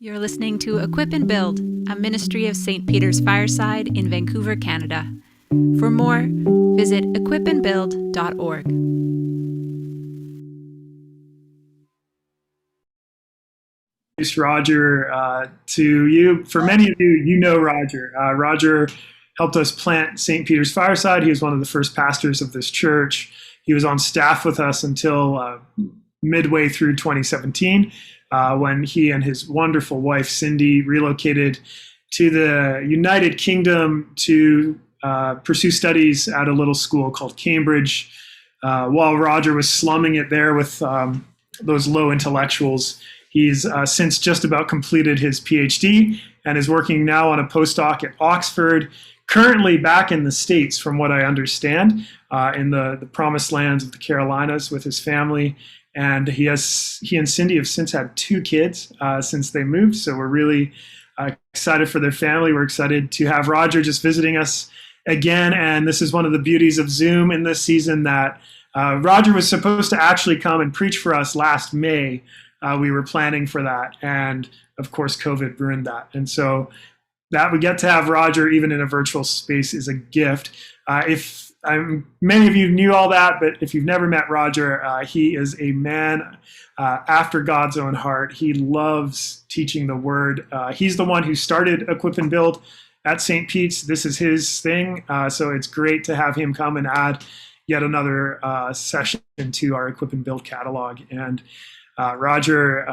You're listening to Equip and Build, a ministry of St. Peter's Fireside in Vancouver, Canada. For more, visit equipandbuild.org. Roger to you. For many of you, you know Roger. Roger helped us plant St. Peter's Fireside. He was one of the first pastors of this church. He was on staff with us until midway through 2017, when he and his wonderful wife, Cindy, relocated to the United Kingdom to pursue studies at a little school called Cambridge. While Roger was slumming it there with those low intellectuals, he's since just about completed his PhD and is working now on a postdoc at Oxford, currently back in the States, from what I understand, in the promised lands of the Carolinas with his family. And he and Cindy have since had 2 kids since they moved. So we're really excited for their family. We're excited to have Roger just visiting us again. And this is one of the beauties of Zoom in this season, that Roger was supposed to actually come and preach for us last May. We were planning for that. And of course, COVID ruined that. And so that we get to have Roger even in a virtual space is a gift. Many of you knew all that, but if you've never met Roger, he is a man after God's own heart. He loves teaching the word. He's the one who started Equip and Build at St. Pete's. This is his thing. So it's great to have him come and add yet another session to our Equip and Build catalog. And Roger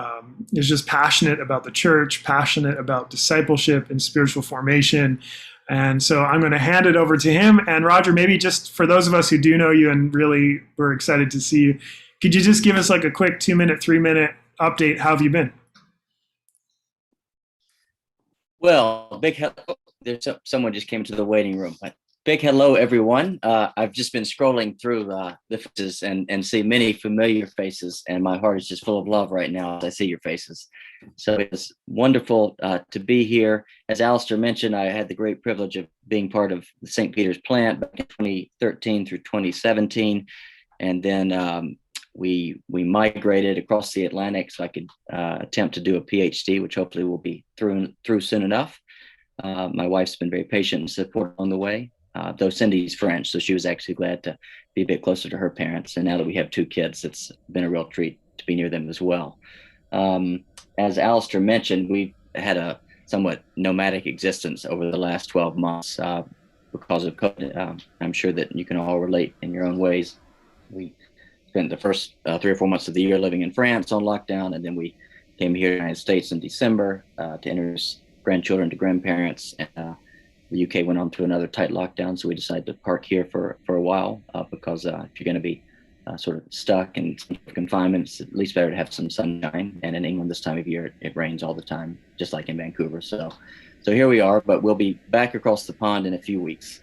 is just passionate about the church, passionate about discipleship and spiritual formation. And so I'm going to hand it over to him. And Roger, maybe just for those of us who do know you and really we're excited to see you, could you just give us like a quick 2-minute, 3-minute update? How have you been? Well, there's someone just came into the waiting room. Big hello, everyone. I've just been scrolling through the faces and see many familiar faces, and my heart is just full of love right now as I see your faces. So it's wonderful to be here. As Alistair mentioned, I had the great privilege of being part of the St. Peter's plant back in 2013 through 2017, and then we migrated across the Atlantic so I could attempt to do a PhD, which hopefully will be through soon enough. My wife's been very patient and supportive on the way. Though Cindy's French, so she was actually glad to be a bit closer to her parents. And now that we have 2 kids, it's been a real treat to be near them as well. As Alistair mentioned, we've had a somewhat nomadic existence over the last 12 months because of COVID. I'm sure that you can all relate in your own ways. We spent the first 3 or 4 months of the year living in France on lockdown, and then we came here to the United States in December to introduce grandchildren to grandparents. The UK went on to another tight lockdown, so we decided to park here for a while because if you're going to be sort of stuck in confinement, it's at least better to have some sunshine. And in England this time of year, it rains all the time, just like in Vancouver. So here we are, but we'll be back across the pond in a few weeks.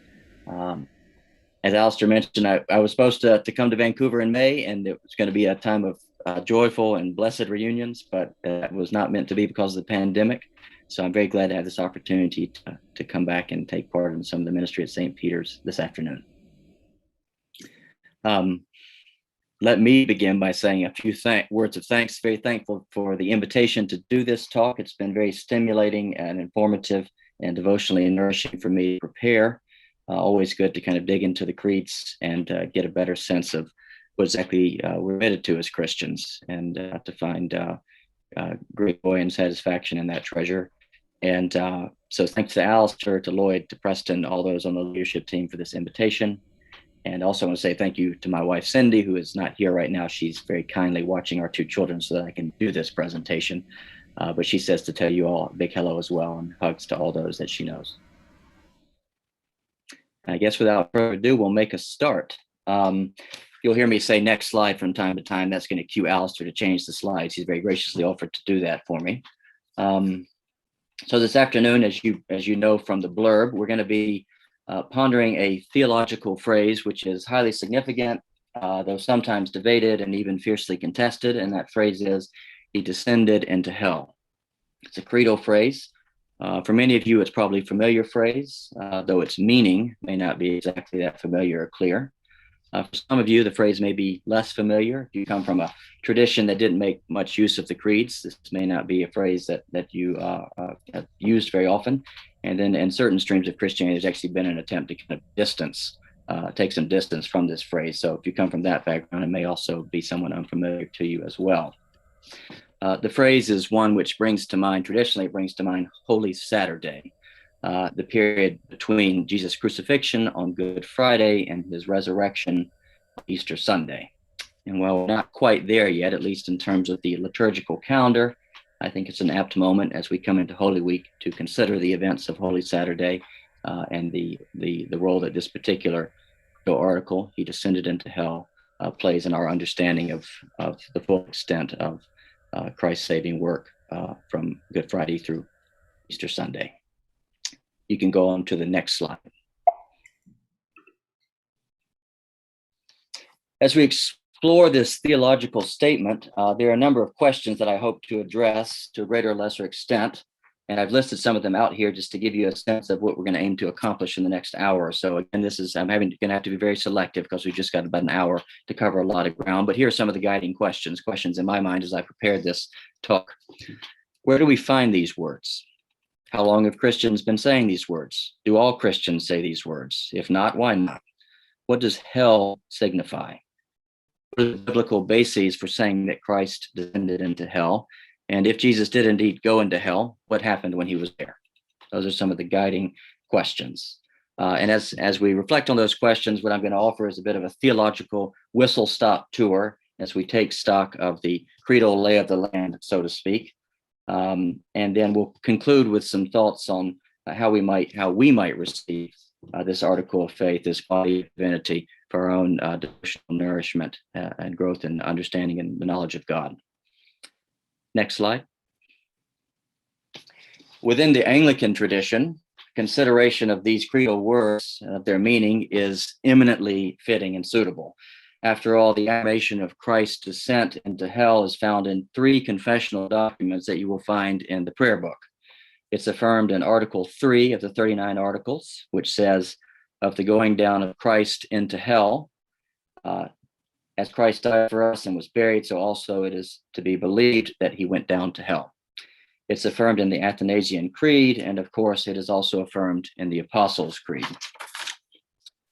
As Alistair mentioned, I was supposed to come to Vancouver in May, and it was going to be a time of joyful and blessed reunions, but that was not meant to be because of the pandemic. So I'm very glad to have this opportunity to come back and take part in some of the ministry at St. Peter's this afternoon. Let me begin by saying a few words of thanks. Very thankful for the invitation to do this talk. It's been very stimulating and informative and devotionally nourishing for me to prepare. Always good to kind of dig into the creeds and get a better sense of what exactly we're committed to as Christians, and to find great joy and satisfaction in that treasure. And so thanks to Alistair, to Lloyd, to Preston, all those on the leadership team for this invitation. And also I want to say thank you to my wife, Cindy, who is not here right now. She's very kindly watching our 2 children so that I can do this presentation. But she says to tell you all a big hello as well, and hugs to all those that she knows. I guess without further ado, we'll make a start. You'll hear me say next slide from time to time. That's going to cue Alistair to change the slides. He's very graciously offered to do that for me. So this afternoon, as you know from the blurb, we're going to be pondering a theological phrase which is highly significant, though sometimes debated and even fiercely contested. And that phrase is, "He descended into hell." It's a creedal phrase. For many of you, it's probably a familiar phrase, though its meaning may not be exactly that familiar or clear. For some of you, the phrase may be less familiar. If you come from a tradition that didn't make much use of the creeds, this may not be a phrase that you have used very often. And then in certain streams of Christianity, there's actually been an attempt to kind of take some distance from this phrase. So if you come from that background, it may also be somewhat unfamiliar to you as well. The phrase is one which traditionally brings to mind Holy Saturday, the period between Jesus' crucifixion on Good Friday and his resurrection on Easter Sunday. And while we're not quite there yet, at least in terms of the liturgical calendar, I think it's an apt moment as we come into Holy Week to consider the events of Holy Saturday and the role that this particular article, He Descended into Hell, plays in our understanding of the full extent of Christ's saving work from Good Friday through Easter Sunday. You can go on to the next slide. As we explore this theological statement, there are a number of questions that I hope to address to a greater or lesser extent. And I've listed some of them out here just to give you a sense of what we're going to aim to accomplish in the next hour or so. Again, I'm going to have to be very selective because we've just got about an hour to cover a lot of ground. But here are some of the guiding questions in my mind as I prepared this talk. Where do we find these words? How long have Christians been saying these words? Do all Christians say these words? If not, why not? What does hell signify? What are the biblical bases for saying that Christ descended into hell? And if Jesus did indeed go into hell, what happened when he was there? Those are some of the guiding questions. And as we reflect on those questions, what I'm going to offer is a bit of a theological whistle-stop tour as we take stock of the creedal lay of the land, so to speak. And then we'll conclude with some thoughts on how we might receive this article of faith, this body of divinity, for our own devotional nourishment and growth in understanding and the knowledge of God. Next slide. Within the Anglican tradition, consideration of these creedal words and of their meaning is eminently fitting and suitable. After all, the affirmation of Christ's descent into hell is found in 3 confessional documents that you will find in the prayer book. It's affirmed in Article 3 of the 39 Articles, which says, of the going down of Christ into hell, as Christ died for us and was buried, so also it is to be believed that he went down to hell. It's affirmed in the Athanasian Creed, and of course, it is also affirmed in the Apostles' Creed.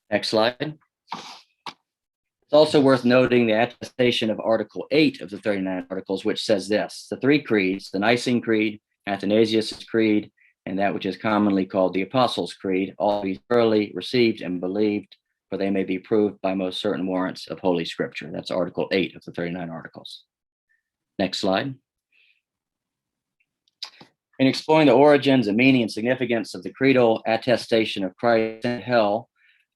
Next slide. It's also worth noting the attestation of Article 8 of the 39 Articles, which says this: the 3 creeds, the Nicene Creed, Athanasius' Creed, and that which is commonly called the Apostles' Creed, all be thoroughly received and believed, for they may be proved by most certain warrants of Holy Scripture. That's Article 8 of the 39 Articles. Going slide. In exploring the origins and meaning and significance of the creedal attestation of Christ in hell,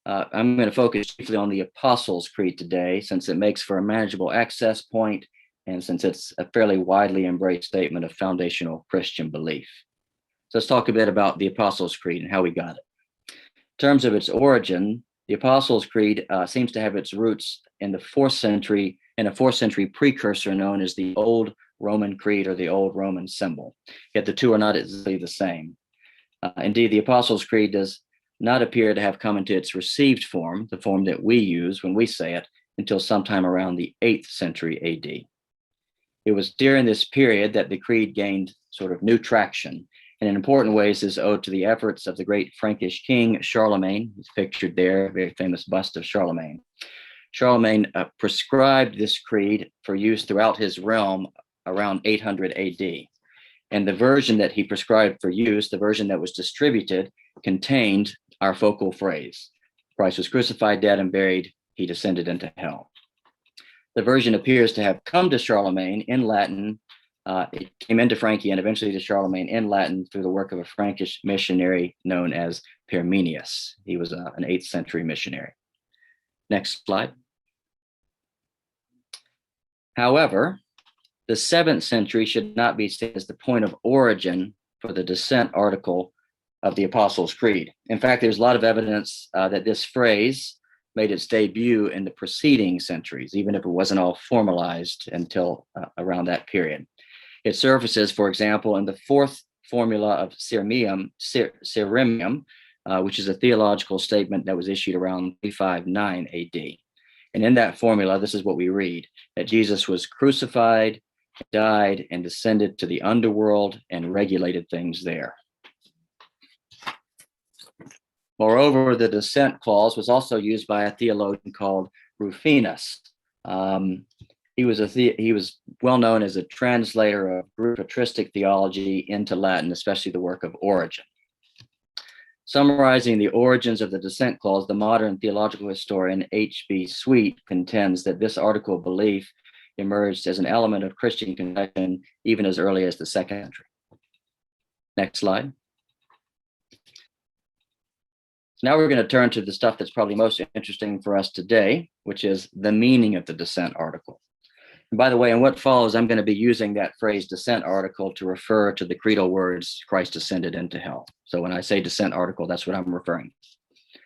I'm going to focus chiefly on the Apostles' Creed today, since it makes for a manageable access point and since it's a fairly widely embraced statement of foundational Christian belief. So let's talk a bit about the Apostles' Creed and how we got it. In terms of its origin, the Apostles' Creed seems to have its roots in the 4th century, in a 4th century precursor known as the Old Roman Creed or the Old Roman Symbol. Yet the two are not exactly the same. Indeed, the Apostles' Creed does not appear to have come into its received form, the form that we use when we say it, until sometime around the 8th century AD. It was during this period that the creed gained sort of new traction, and in important ways is owed to the efforts of the great Frankish king Charlemagne. He's pictured there, a very famous bust of Charlemagne. Charlemagne prescribed this creed for use throughout his realm around 800 AD. And the version that he prescribed for use, the version that was distributed, contained our focal phrase: Christ was crucified, dead, and buried. He descended into hell. The version appears to have come to Charlemagne in Latin. It came into Frankie and eventually to Charlemagne in Latin through the work of a Frankish missionary known as Parmenius. He was an 8th century missionary. Next slide. However, the 7th century should not be seen as the point of origin for the descent article of the Apostles' Creed. In fact, there's a lot of evidence that this phrase made its debut in the preceding centuries, even if it wasn't all formalized until around that period. It surfaces, for example, in the 4th formula of Cyrimium, which is a theological statement that was issued around 359 AD. And in that formula, this is what we read, that Jesus was crucified, died, and descended to the underworld and regulated things there. Moreover, the descent clause was also used by a theologian called Rufinus. He was well known as a translator of Greek patristic theology into Latin, especially the work of Origen. Summarizing the origins of the descent clause, the modern theological historian H.B. Sweet contends that this article of belief emerged as an element of Christian confession even as early as the 2nd century. Next slide. So now we're going to turn to the stuff that's probably most interesting for us today, which is the meaning of the descent article. And by the way, in what follows, I'm going to be using that phrase descent article to refer to the creedal words, Christ descended into hell. So when I say descent article, that's what I'm referring to.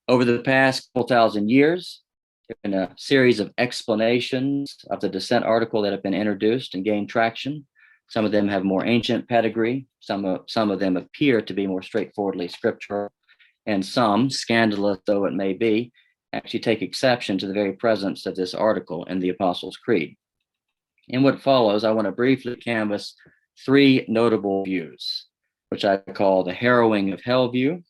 Over the past couple thousand years, there have been a series of explanations of the descent article that have been introduced and gained traction. Some of them have more ancient pedigree. Some of them appear to be more straightforwardly scriptural. And some, scandalous though it may be, actually take exception to the very presence of this article in the Apostles' Creed. In what follows, I want to briefly canvass 3 notable views, which I call the harrowing of hell view,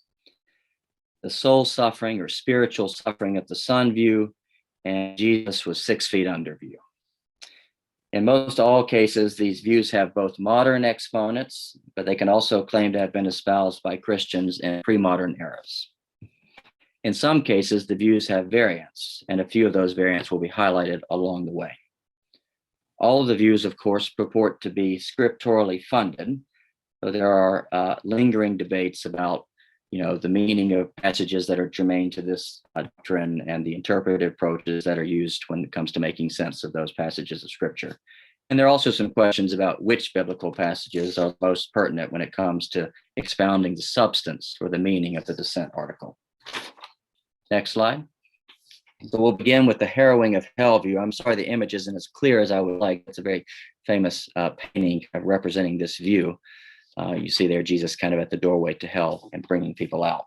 the soul suffering or spiritual suffering of the Son view, and Jesus was 6 feet under view. In most all cases, these views have both modern exponents, but they can also claim to have been espoused by Christians in pre-modern eras. In some cases, the views have variants, and a few of those variants will be highlighted along the way. All of the views, of course, purport to be scripturally funded, so there are lingering debates about, the meaning of passages that are germane to this doctrine and the interpretive approaches that are used when it comes to making sense of those passages of Scripture. And there are also some questions about which biblical passages are most pertinent when it comes to expounding the substance or the meaning of the descent article. Next slide. So we'll begin with the harrowing of hell view. I'm sorry the image isn't as clear as I would like. It's a very famous painting representing this view. You see there Jesus kind of at the doorway to hell and bringing people out.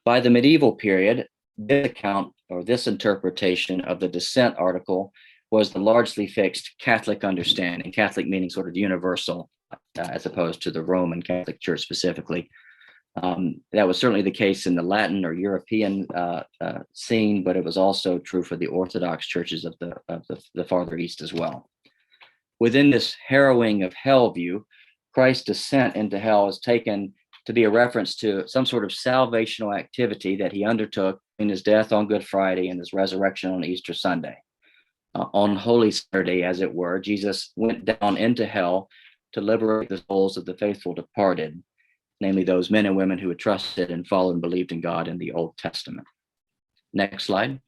By the medieval period, this account or this interpretation of the descent article was the largely fixed Catholic understanding, Catholic meaning sort of universal, as opposed to the Roman Catholic Church specifically. That was certainly the case in the Latin or European scene, but it was also true for the Orthodox churches of the farther east as well. Within this harrowing of hell view, Christ's descent into hell is taken to be a reference to some sort of salvational activity that he undertook in his death on Good Friday and his resurrection on Easter Sunday. On Holy Saturday, as it were, Jesus went down into hell to liberate the souls of the faithful departed, namely those men and women who had trusted and followed and believed in God in the Old Testament. Next slide.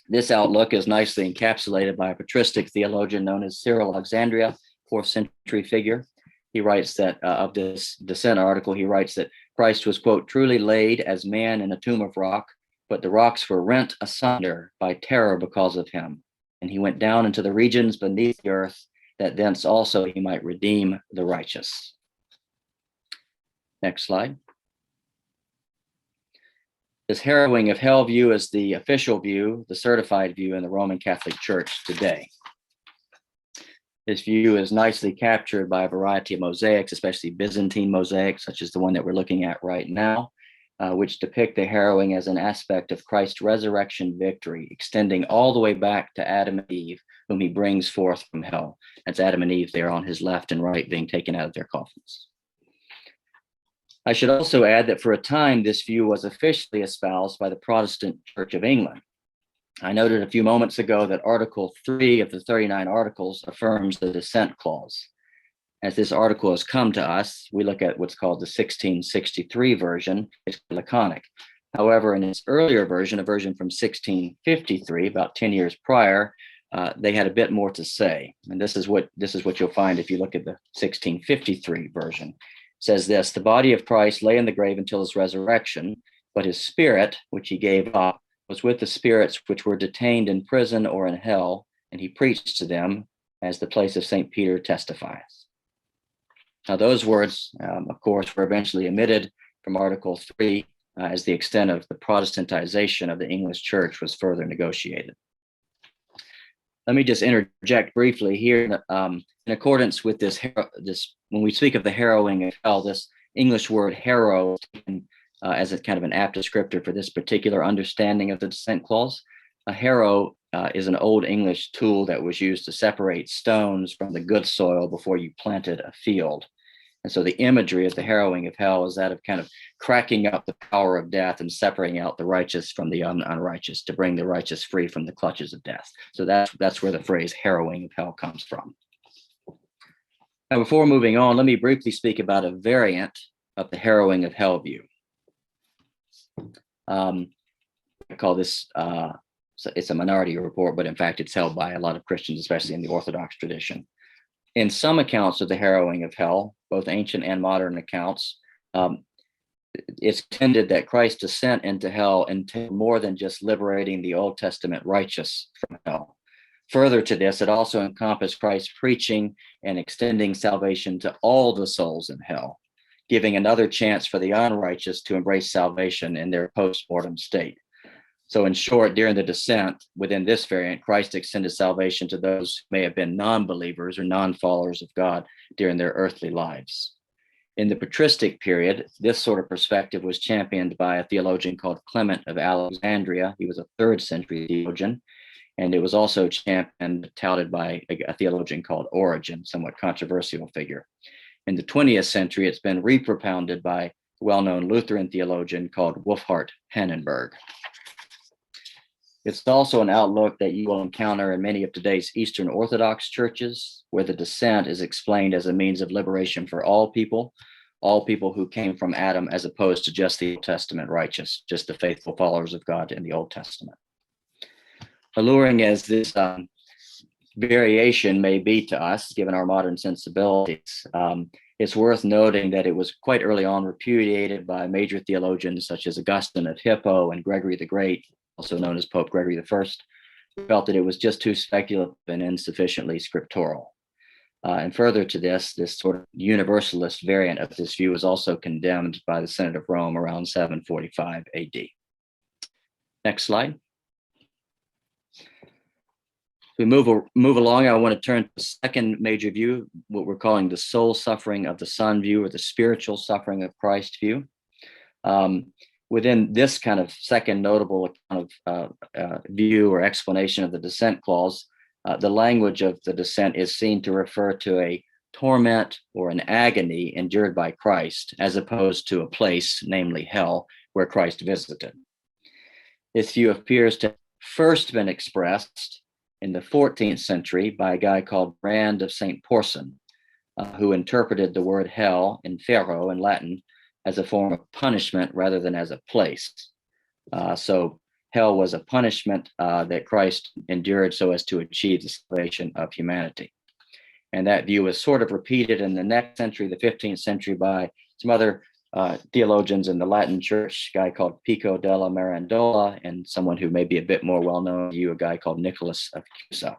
This outlook is nicely encapsulated by a patristic theologian known as Cyril Alexandria, 4th century figure. He writes that of this descent article, he writes that Christ was, quote, truly laid as man in a tomb of rock, but the rocks were rent asunder by terror because of him. And he went down into the regions beneath the earth, that thence also he might redeem the righteous. Next slide. This harrowing of hell view is the official view, the certified view in the Roman Catholic Church today. This view is nicely captured by a variety of mosaics, especially Byzantine mosaics, such as the one that we're looking at right now, which depict the harrowing as an aspect of Christ's resurrection victory, extending all the way back to Adam and Eve, whom he brings forth from hell. That's Adam and Eve there on his left and right being taken out of their coffins. I should also add that for a time, this view was officially espoused by the Protestant Church of England. I noted a few moments ago that Article 3 of the 39 Articles affirms the descent clause. As this article has come to us, we look at what's called the 1663 version. It's laconic. However, in its earlier version, a version from 1653, about 10 years prior, they had a bit more to say. And this is what you'll find if you look at the 1653 version. It says this: the body of Christ lay in the grave until his resurrection, but his spirit, which he gave up, was with the spirits which were detained in prison or in hell, and he preached to them, as the place of St. Peter testifies. Now, those words, of course, were eventually omitted from Article 3 as the extent of the Protestantization of the English church was further negotiated. Let me just interject briefly here. In accordance with this, when we speak of the harrowing of hell, this English word harrow as a kind of an apt descriptor for this particular understanding of the descent clause. A harrow is an old English tool that was used to separate stones from the good soil before you planted a field. And so the imagery of the harrowing of hell is that of kind of cracking up the power of death and separating out the righteous from the unrighteous to bring the righteous free from the clutches of death. So that's where the phrase harrowing of hell comes from. Now, before moving on, let me briefly speak about a variant of the harrowing of hell view. I call this, it's a minority report, but in fact, it's held by a lot of Christians, especially in the Orthodox tradition. In some accounts of the harrowing of hell, both ancient and modern accounts, it's intended that Christ's descent into hell entailed more than just liberating the Old Testament righteous from hell. Further to this, it also encompassed Christ's preaching and extending salvation to all the souls in hell, giving another chance for the unrighteous to embrace salvation in their post-mortem state. So in short, during the descent, within this variant, Christ extended salvation to those who may have been non-believers or non-followers of God during their earthly lives. In the patristic period, this sort of perspective was championed by a theologian called Clement of Alexandria. He was a 3rd century theologian, and it was also championed, touted by a theologian called Origen, somewhat controversial figure. In the 20th century, it's been repropounded by a well-known Lutheran theologian called Wolfhart Pannenberg. It's also an outlook that you will encounter in many of today's Eastern Orthodox churches, where the descent is explained as a means of liberation for all people who came from Adam, as opposed to just the Old Testament righteous, just the faithful followers of God in the Old Testament. Alluring as this variation may be to us, given our modern sensibilities, it's worth noting that it was quite early on repudiated by major theologians such as Augustine of Hippo and Gregory the Great, also known as Pope Gregory I, who felt that it was just too speculative and insufficiently scriptural. And further to this sort of universalist variant of this view was also condemned by the Synod of Rome around 745 AD. Next slide. We move along, I want to turn to the second major view, what we're calling the soul suffering of the Son view, or the spiritual suffering of Christ view. Within this kind of second notable kind of view or explanation of the descent clause, the language of the descent is seen to refer to a torment or an agony endured by Christ, as opposed to a place, namely hell, where Christ visited. This view appears to have first been expressed in the 14th century by a guy called Brand of St. Porson, who interpreted the word hell, inferno in Latin, as a form of punishment rather than as a place. So hell was a punishment that Christ endured so as to achieve the salvation of humanity. And that view was sort of repeated in the next century, the 15th century, by some other theologians in the Latin church, a guy called Pico della Mirandola, and someone who may be a bit more well-known to you, a guy called Nicholas of Cusa.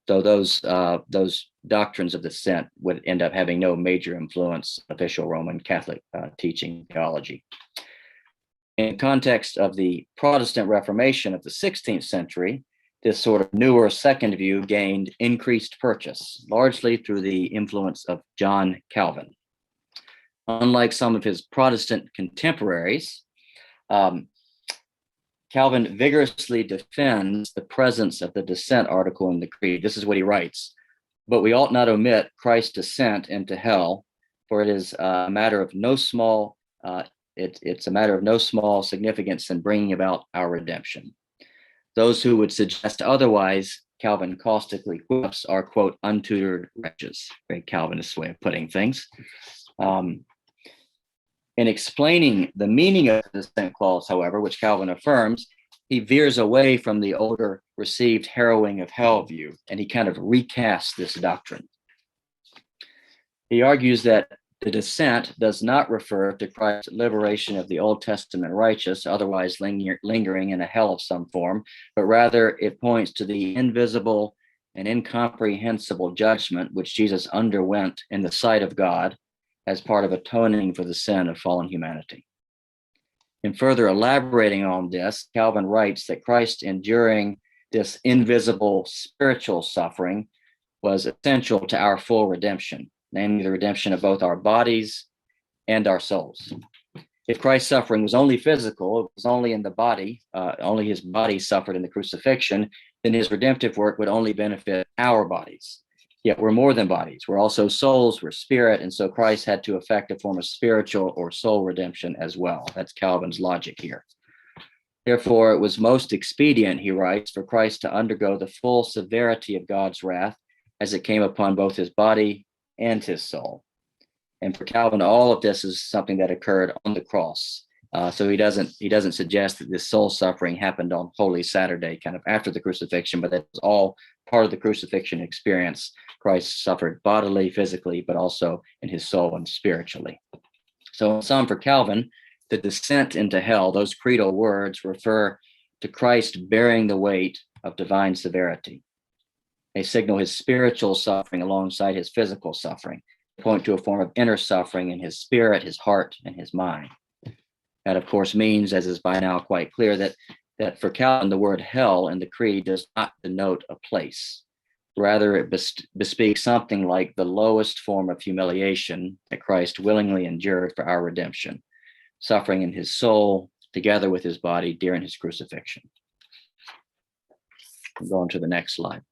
So those doctrines of the descent would end up having no major influence on official Roman Catholic teaching theology. In context of the Protestant Reformation of the 16th century, this sort of newer second view gained increased purchase, largely through the influence of John Calvin. Unlike some of his Protestant contemporaries, Calvin vigorously defends the presence of the descent article in the Creed. This is what he writes: "But we ought not omit Christ's descent into hell, for it is a matter of no small it's a matter of no small significance in bringing about our redemption." Those who would suggest otherwise, Calvin caustically quips, are, quote, untutored wretches. Very Calvinist way of putting things. In explaining the meaning of the descent clause, however, which Calvin affirms, he veers away from the older received harrowing of hell view, and he kind of recasts this doctrine. He argues that the descent does not refer to Christ's liberation of the Old Testament righteous, otherwise lingering in a hell of some form, but rather it points to the invisible and incomprehensible judgment which Jesus underwent in the sight of God as part of atoning for the sin of fallen humanity. In further elaborating on this, Calvin writes that Christ enduring this invisible spiritual suffering was essential to our full redemption, namely the redemption of both our bodies and our souls. If Christ's suffering was only physical, it was only in the body, only his body suffered in the crucifixion, then his redemptive work would only benefit our bodies. Yet we're more than bodies. We're also souls, we're spirit, and so Christ had to effect a form of spiritual or soul redemption as well. That's Calvin's logic here. Therefore, it was most expedient, he writes, for Christ to undergo the full severity of God's wrath as it came upon both his body and his soul. And for Calvin, all of this is something that occurred on the cross. So he doesn't suggest that this soul suffering happened on Holy Saturday, kind of after the crucifixion, but that was all part of the crucifixion experience. Christ suffered bodily, physically, but also in his soul and spiritually. So in sum, for Calvin, the descent into hell, those creedal words refer to Christ bearing the weight of divine severity. They signal his spiritual suffering alongside his physical suffering, point to a form of inner suffering in his spirit, his heart, and his mind. That, of course, means, as is by now quite clear, that for Calvin, the word hell in the creed does not denote a place. Rather, it bespeaks something like the lowest form of humiliation that Christ willingly endured for our redemption, suffering in his soul together with his body during his crucifixion. Go on to the next slide.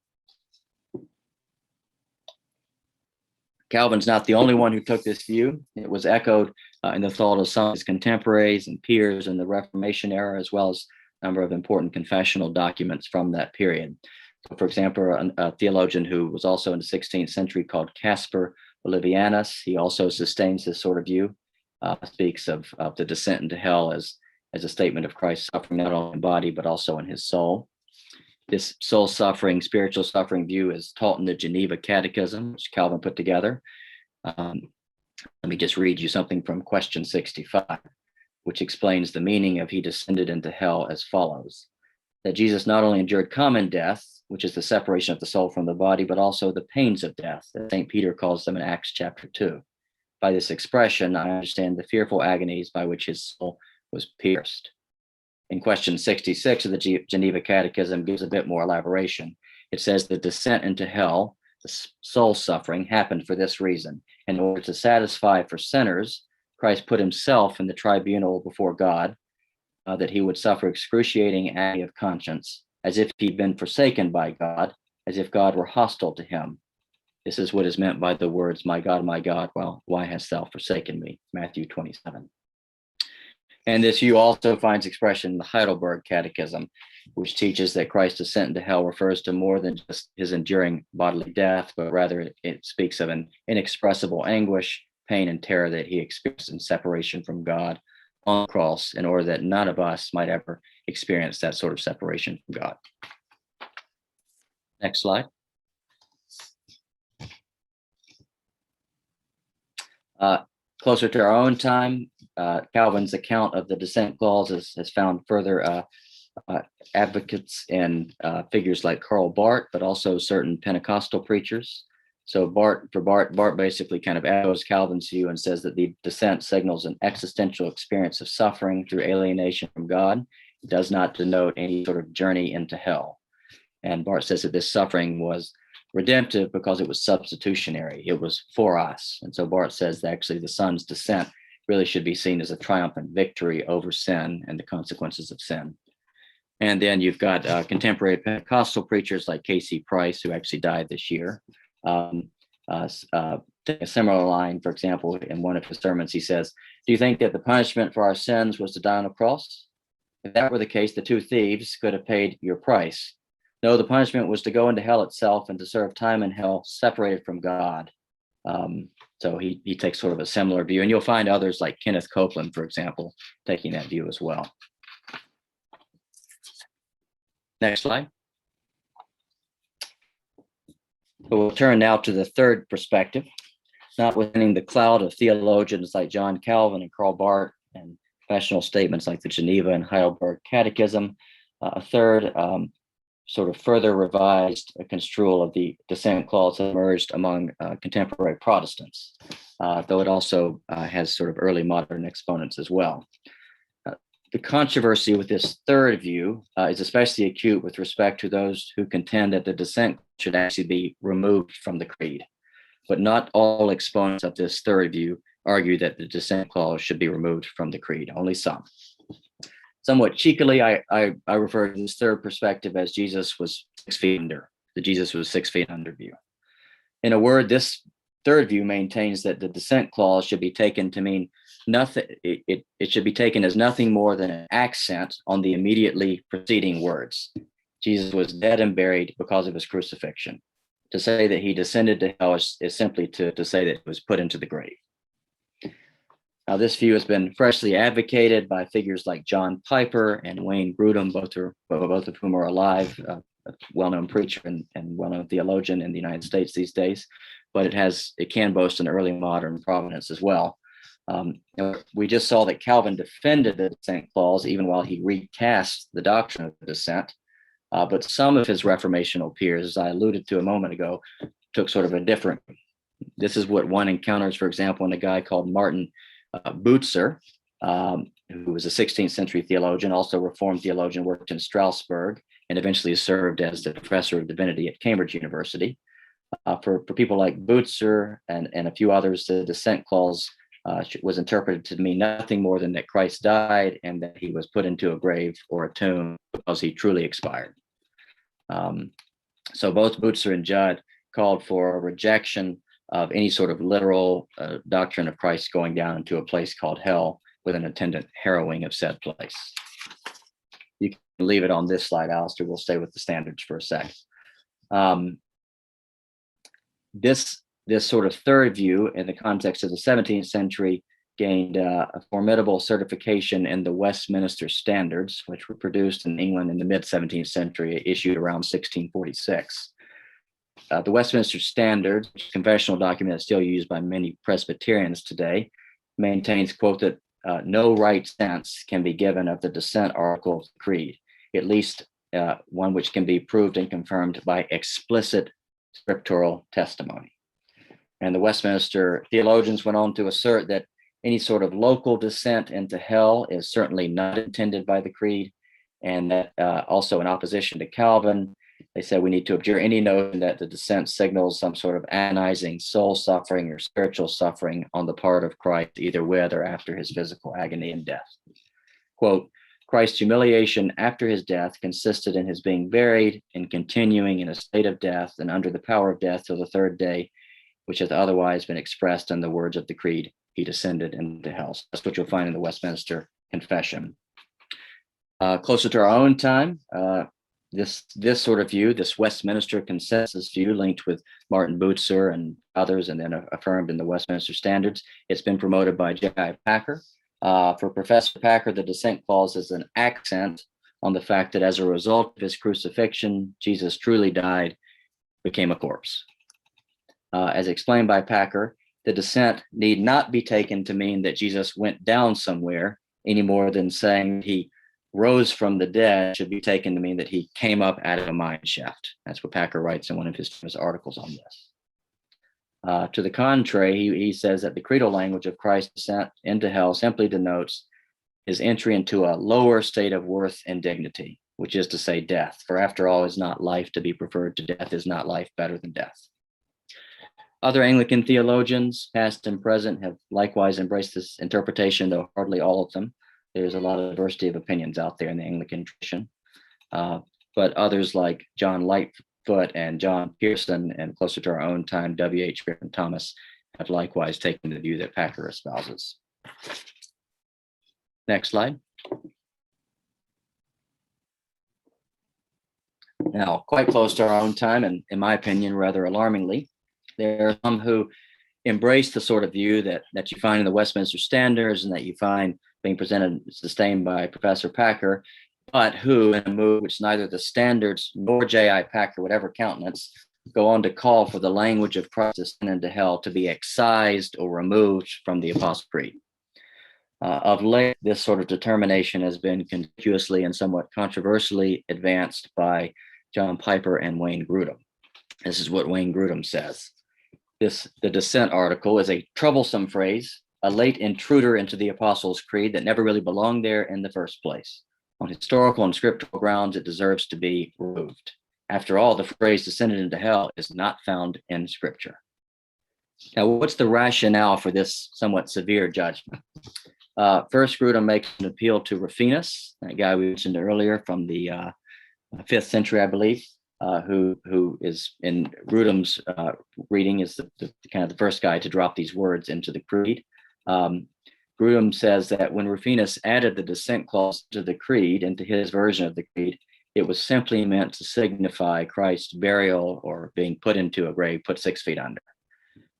Calvin's not the only one who took this view. It was echoed in the thought of some of his contemporaries and peers in the Reformation era, as well as a number of important confessional documents from that period. So, for example, a theologian who was also in the 16th century called Caspar Olivianus, he also sustains this sort of view, speaks of the descent into hell as a statement of Christ's suffering not only in body, but also in his soul. This soul suffering, spiritual suffering view is taught in the Geneva Catechism, which Calvin put together. Let me just read you something from question 65, which explains the meaning of he descended into hell as follows: that Jesus not only endured common death, which is the separation of the soul from the body, but also the pains of death, that St. Peter calls them in Acts chapter 2. By this expression, I understand the fearful agonies by which his soul was pierced. In question 66 of the Geneva Catechism gives a bit more elaboration. It says the descent into hell, the soul suffering, happened for this reason. In order to satisfy for sinners, Christ put himself in the tribunal before God, that he would suffer excruciating agony of conscience, as if he'd been forsaken by God, as if God were hostile to him. This is what is meant by the words, my God, well, why hast thou forsaken me? Matthew 27. And this view also finds expression in the Heidelberg Catechism, which teaches that Christ's descent into hell refers to more than just his enduring bodily death, but rather it speaks of an inexpressible anguish, pain, and terror that he experienced in separation from God on the cross, in order that none of us might ever experience that sort of separation from God. Next slide. Closer to our own time, Calvin's account of the descent clause has found further advocates in figures like Karl Barth, but also certain Pentecostal preachers. So Barth basically kind of echoes Calvin's view and says that the descent signals an existential experience of suffering through alienation from God. It does not denote any sort of journey into hell. And Barth says that this suffering was redemptive because it was substitutionary. It was for us. And so Barth says that actually the Son's descent really should be seen as a triumphant victory over sin and the consequences of sin. And then you've got contemporary Pentecostal preachers like Casey Price, who actually died this year. Take a similar line, for example, in one of his sermons, he says, do you think that the punishment for our sins was to die on a cross? If that were the case, the two thieves could have paid your price. No, the punishment was to go into hell itself and to serve time in hell separated from God. So he takes sort of a similar view, and you'll find others like Kenneth Copeland, for example, taking that view as well. Next slide. So we'll turn now to the third perspective, notwithstanding the cloud of theologians like John Calvin and Karl Barth and confessional statements like the Geneva and Heidelberg Catechism. A third sort of further revised construal of the descent clause emerged among contemporary Protestants, though it also has sort of early modern exponents as well. The controversy with this third view is especially acute with respect to those who contend that the dissent should actually be removed from the creed. But not all exponents of this third view argue that the dissent clause should be removed from the creed, only some. Somewhat cheekily, I refer to this third perspective as Jesus was 6 feet under, the Jesus was 6 feet under view. In a word, this third view maintains that the dissent clause should be taken to mean nothing. It should be taken as nothing more than an accent on the immediately preceding words. Jesus was dead and buried because of his crucifixion. To say that he descended to hell is simply to say that he was put into the grave. Now, this view has been freshly advocated by figures like John Piper and Wayne Grudem, both of whom are alive, a well-known preacher and well-known theologian in the United States these days. But it can boast an early modern provenance as well. We just saw that Calvin defended the dissent clause even while he recast the doctrine of the dissent. But some of his Reformational peers, as I alluded to a moment ago, took sort of a different. This is what one encounters, for example, in a guy called Martin Bucer, who was a 16th century theologian, also Reformed theologian, worked in Strasbourg, and eventually served as the professor of divinity at Cambridge University. For people like Bucer and a few others, the dissent clause was interpreted to mean nothing more than that Christ died and that he was put into a grave or a tomb because he truly expired. So both Bucer and Judd called for a rejection of any sort of literal doctrine of Christ going down into a place called hell with an attendant harrowing of said place. You can leave it on this slide, Alistair. We'll stay with the standards for a sec. This sort of third view in the context of the 17th century gained a formidable certification in the Westminster Standards, which were produced in England in the mid-17th century, issued around 1646. The Westminster Standards, which is a confessional document that's still used by many Presbyterians today, maintains, quote, that no right sense can be given of the dissent article of the creed, at least one which can be proved and confirmed by explicit scriptural testimony. And the Westminster theologians went on to assert that any sort of local descent into hell is certainly not intended by the creed, and that also in opposition to Calvin, they said we need to abjure any notion that the descent signals some sort of agonizing soul suffering or spiritual suffering on the part of Christ, either with or after his physical agony and death. Quote, Christ's humiliation after his death consisted in his being buried and continuing in a state of death and under the power of death till the third day, which has otherwise been expressed in the words of the creed, he descended into hell. So that's what you'll find in the Westminster Confession. Closer to our own time, this sort of view, this Westminster consensus view linked with Martin Bucer and others and then affirmed in the Westminster Standards, it's been promoted by J.I. Packer. For Professor Packer, the dissent clause is an accent on the fact that as a result of his crucifixion, Jesus truly died, became a corpse. As explained by Packer, the dissent need not be taken to mean that Jesus went down somewhere any more than saying he rose from the dead should be taken to mean that he came up out of a mine shaft. That's what Packer writes in one of his famous articles on this. To the contrary, he says that the creedal language of Christ's descent into hell simply denotes his entry into a lower state of worth and dignity, which is to say death. For after all, is not life to be preferred to death? Is not life better than death? Other Anglican theologians, past and present, have likewise embraced this interpretation, though hardly all of them. There's a lot of diversity of opinions out there in the Anglican tradition. But others like John Lightfoot and John Pearson, and closer to our own time, W.H. Griffin Thomas, have likewise taken the view that Packer espouses. Next slide. Now, quite close to our own time, and in my opinion, rather alarmingly, there are some who embrace the sort of view that you find in the Westminster Standards and that you find being presented and sustained by Professor Packer, but who, in a move which neither the Standards nor J.I. Packer would ever countenance, go on to call for the language of Christ's descent into hell to be excised or removed from the Apostle Creed. Of late, this sort of determination has been conspicuously and somewhat controversially advanced by John Piper and Wayne Grudem. This is what Wayne Grudem says. The dissent article is a troublesome phrase a late intruder into the Apostles' Creed that never really belonged there in the first place. On historical and scriptural grounds, it deserves to be removed. After all, the phrase descended into hell is not found in Scripture. Now, what's the rationale for this somewhat severe judgment? First, Grudem makes an appeal to Rufinus, that guy we mentioned earlier from the 5th century, I believe, who is in Grudem's reading is the kind of the first guy to drop these words into the creed. Grudem says that when Rufinus added the dissent clause to the creed, into his version of the creed, it was simply meant to signify Christ's burial or being put into a grave put 6 feet under.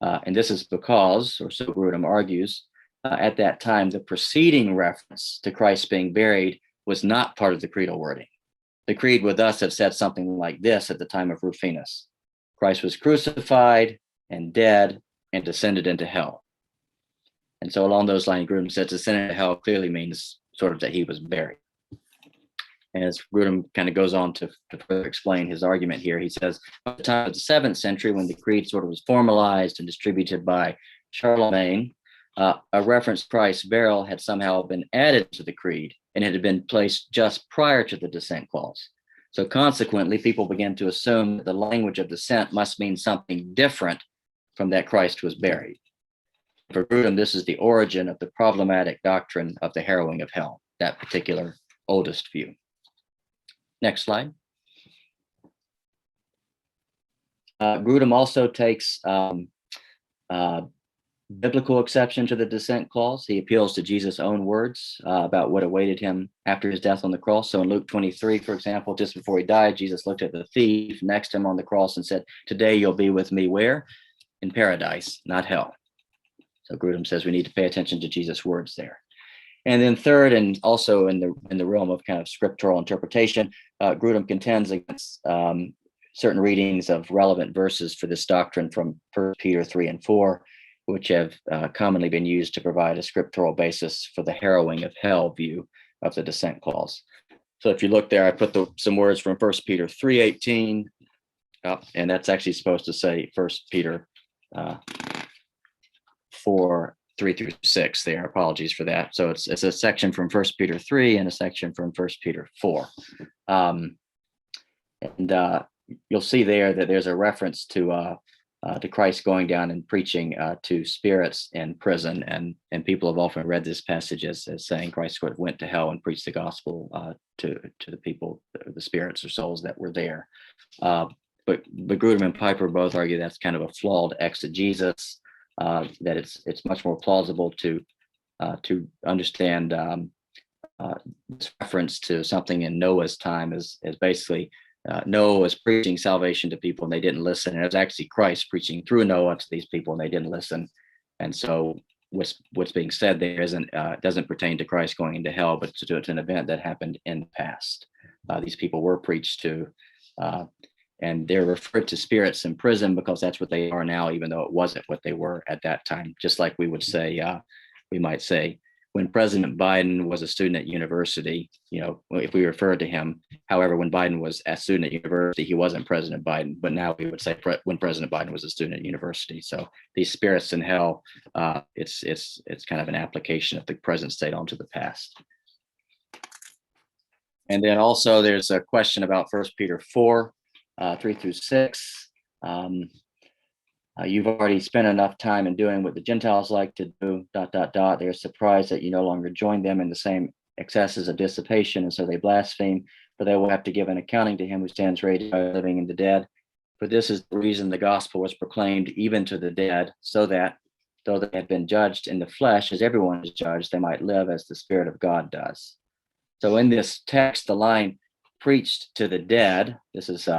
And this is because, or so Grudem argues, at that time, the preceding reference to Christ being buried was not part of the creedal wording. The creed would thus have said something like this at the time of Rufinus: Christ was crucified and dead and descended into hell. And so along those lines, Grudem says descended into hell clearly means sort of that he was buried. And as Grudem kind of goes on to further explain his argument here, he says, at the time of the 7th century, when the creed sort of was formalized and distributed by Charlemagne, a reference to Christ's burial had somehow been added to the creed, and it had been placed just prior to the dissent clause. So consequently, people began to assume that the language of dissent must mean something different from that Christ was buried. For Grudem, this is the origin of the problematic doctrine of the harrowing of hell, that particular oldest view. Next slide. Grudem also takes biblical exception to the dissent clause. He appeals to Jesus' own words about what awaited him after his death on the cross. So in Luke 23, for example, just before he died, Jesus looked at the thief next to him on the cross and said, "Today you'll be with me where? In paradise, not hell." So Grudem says we need to pay attention to Jesus' words there. And then third, and also in the realm of kind of scriptural interpretation, Grudem contends against certain readings of relevant verses for this doctrine from 1 Peter 3 and 4, which have commonly been used to provide a scriptural basis for the harrowing of hell view of the dissent clause. So if you look there, I put some words from 1 Peter 3:18, and that's actually supposed to say 1 Peter 4:3-6 there. Apologies for that. So it's a section from 1 Peter 3 and a section from 1 Peter 4. You'll see there that there's a reference to Christ going down and preaching to spirits in prison, and people have often read this passage as saying Christ went to hell and preached the gospel to the people, the spirits or souls that were there. But Grudem and Piper both argue that's kind of a flawed exegesis. That it's much more plausible to understand this reference to something in Noah's time as basically Noah was preaching salvation to people and they didn't listen, and it was actually Christ preaching through Noah to these people and they didn't listen. And so what's being said there doesn't pertain to Christ going into hell, but to an event that happened in the past. These people were preached to. And they're referred to spirits in prison because that's what they are now, even though it wasn't what they were at that time. Just like we would say, we might say, when President Biden was a student at university, if we referred to him, however, when Biden was a student at university, he wasn't President Biden, but now we would say when President Biden was a student at university. So these spirits in hell, it's kind of an application of the present state onto the past. And then also there's a question about 1 Peter 4. 3-6. You've already spent enough time in doing what the Gentiles like to do, ... They're surprised that you no longer join them in the same excesses of dissipation, and so they blaspheme, for they will have to give an accounting to him who stands raised by the living and the dead. For this is the reason the gospel was proclaimed even to the dead, so that, though they have been judged in the flesh, as everyone is judged, they might live as the Spirit of God does. So in this text, the line preached to the dead, this is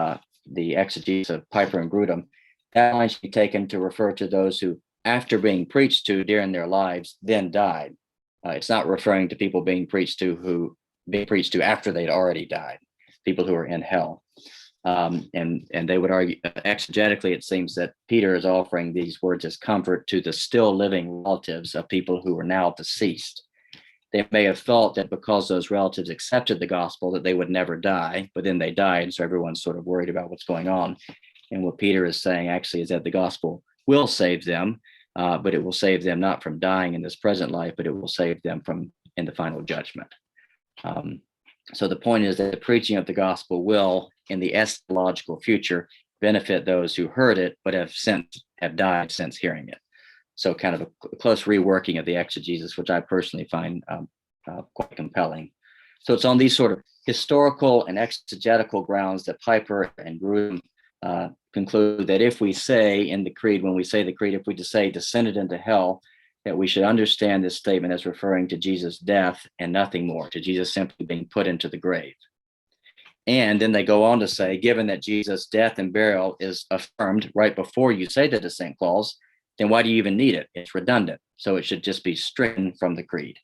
the exegesis of Piper and Grudem, that line should be taken to refer to those who, after being preached to during their lives, then died. It's not referring to people being preached to after they'd already died, people who are in hell. And they would argue, exegetically, it seems that Peter is offering these words as comfort to the still living relatives of people who are now deceased. They may have thought that because those relatives accepted the gospel that they would never die, but then they died, so everyone's sort of worried about what's going on. And what Peter is saying actually is that the gospel will save them, but it will save them not from dying in this present life, but it will save them from in the final judgment. So the point is that the preaching of the gospel will, in the eschatological future, benefit those who heard it, but have died since hearing it. So kind of a close reworking of the exegesis, which I personally find quite compelling. So it's on these sort of historical and exegetical grounds that Piper and Grudem conclude that if we say in the creed, when we say the creed, if we just say descended into hell, that we should understand this statement as referring to Jesus' death and nothing more, to Jesus simply being put into the grave. And then they go on to say, given that Jesus' death and burial is affirmed right before you say the descent clause, then why do you even need it? It's redundant. So it should just be stricken from the creed,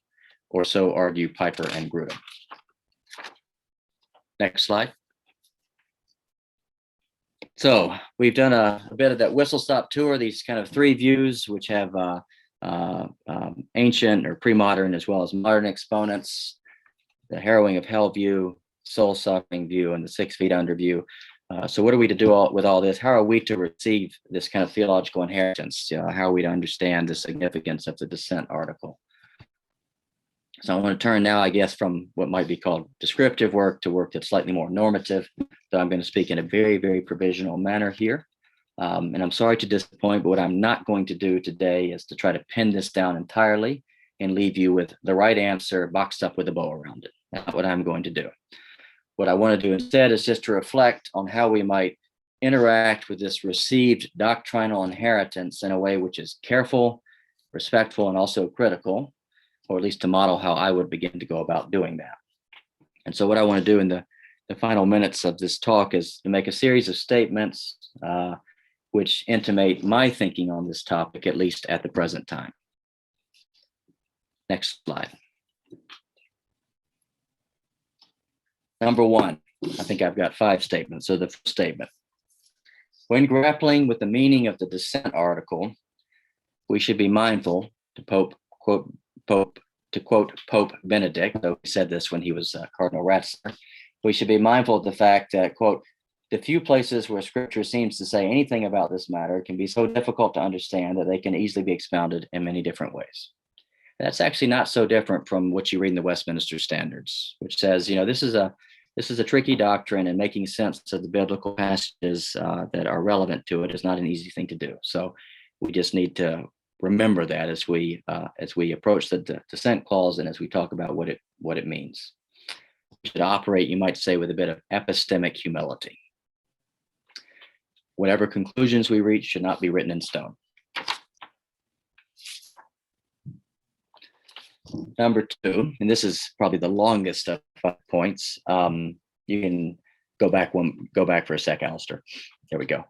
or so argue Piper and Grudem. Next slide. So we've done a bit of that whistle-stop tour, these kind of three views, which have ancient or pre-modern as well as modern exponents, the harrowing of hell view, soul suffering view, and the 6 feet under view. So what are we to do with all this? How are we to receive this kind of theological inheritance? How are we to understand the significance of the descent article? So I want to turn now, I guess, from what might be called descriptive work to work that's slightly more normative. So I'm going to speak in a very, very provisional manner here. And I'm sorry to disappoint, but what I'm not going to do today is to try to pin this down entirely and leave you with the right answer boxed up with a bow around it. That's not what I'm going to do. What I want to do instead is just to reflect on how we might interact with this received doctrinal inheritance in a way which is careful, respectful, and also critical, or at least to model how I would begin to go about doing that. And so what I want to do in the final minutes of this talk is to make a series of statements which intimate my thinking on this topic, at least at the present time. Next slide. Number one, I think I've got 5 statements. So the first statement: when grappling with the meaning of the descent article, we should be mindful, to quote Pope Benedict, though he said this when he was Cardinal Ratzinger, we should be mindful of the fact that, quote, the few places where scripture seems to say anything about this matter can be so difficult to understand that they can easily be expounded in many different ways. That's actually not so different from what you read in the Westminster Standards, which says, this is a tricky doctrine, and making sense of the biblical passages that are relevant to it is not an easy thing to do. So we just need to remember that as we approach the descent clause and as we talk about what it means. We should operate, you might say, with a bit of epistemic humility. Whatever conclusions we reach should not be written in stone. Number 2, and this is probably the longest of 5 points. You can go back for a sec, Alistair. There we go.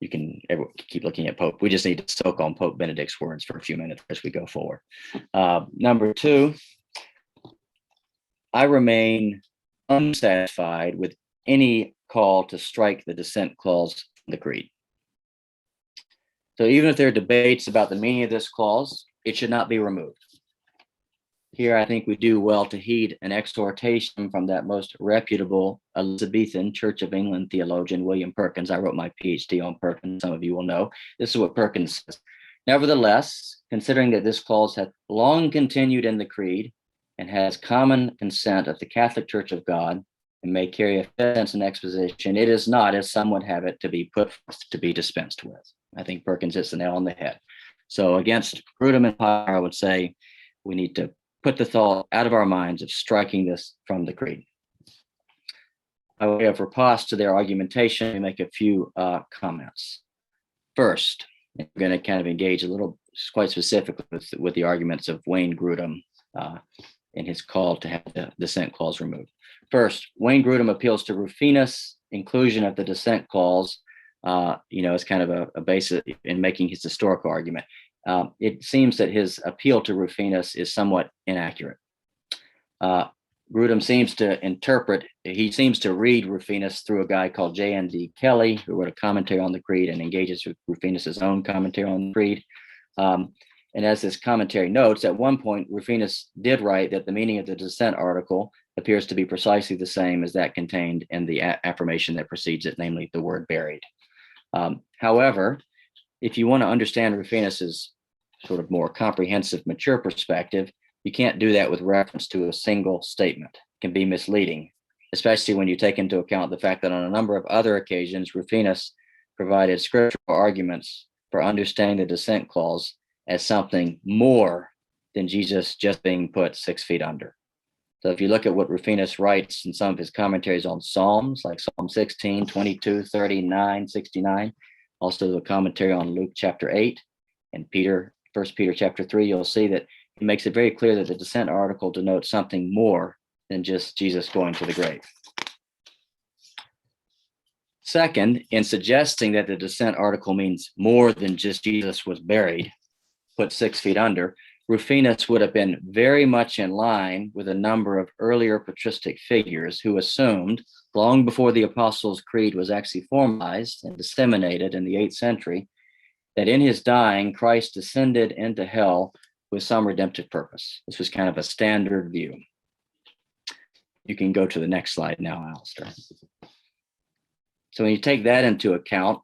You can keep looking at Pope. We just need to soak on Pope Benedict's words for a few minutes as we go forward. Number 2, I remain unsatisfied with any call to strike the descent clause from the creed. So even if there are debates about the meaning of this clause, it should not be removed. Here, I think we do well to heed an exhortation from that most reputable Elizabethan Church of England theologian, William Perkins. I wrote my PhD on Perkins. Some of you will know. This is what Perkins says. Nevertheless, considering that this clause hath long continued in the creed and has common consent of the Catholic Church of God and may carry a sense and exposition, it is not, as some would have it, to be put forth to be dispensed with. I think Perkins hits the nail on the head. So against Grudem and Piper, I would say we need to put the thought out of our minds of striking this from the creed. By way of riposte to their argumentation, we make a few comments. First, we're going to kind of engage a little, quite specifically with the arguments of Wayne Grudem in his call to have the descent clause removed. First, Wayne Grudem appeals to Rufinus' inclusion of the descent clause, as kind of a basis in making his historical argument. It seems that his appeal to Rufinus is somewhat inaccurate. Grudem seems to read Rufinus through a guy called J.N.D. Kelly, who wrote a commentary on the creed and engages with Rufinus' own commentary on the creed. And as this commentary notes, at one point, Rufinus did write that the meaning of the descent article appears to be precisely the same as that contained in the affirmation that precedes it, namely the word buried. However, if you want to understand Rufinus's sort of more comprehensive, mature perspective, you can't do that with reference to a single statement. It can be misleading, especially when you take into account the fact that on a number of other occasions, Rufinus provided scriptural arguments for understanding the descent clause as something more than Jesus just being put 6 feet under. So if you look at what Rufinus writes in some of his commentaries on Psalms, like Psalm 16, 22, 39, 69, also the commentary on Luke chapter 8 and 1 Peter chapter 3, you'll see that he makes it very clear that the descent article denotes something more than just Jesus going to the grave. Second, in suggesting that the descent article means more than just Jesus was buried, put 6 feet under, Rufinus would have been very much in line with a number of earlier patristic figures who assumed, long before the Apostles' Creed was actually formalized and disseminated in the 8th century, that in his dying, Christ descended into hell with some redemptive purpose. This was kind of a standard view. You can go to the next slide now, Alistair. So when you take that into account,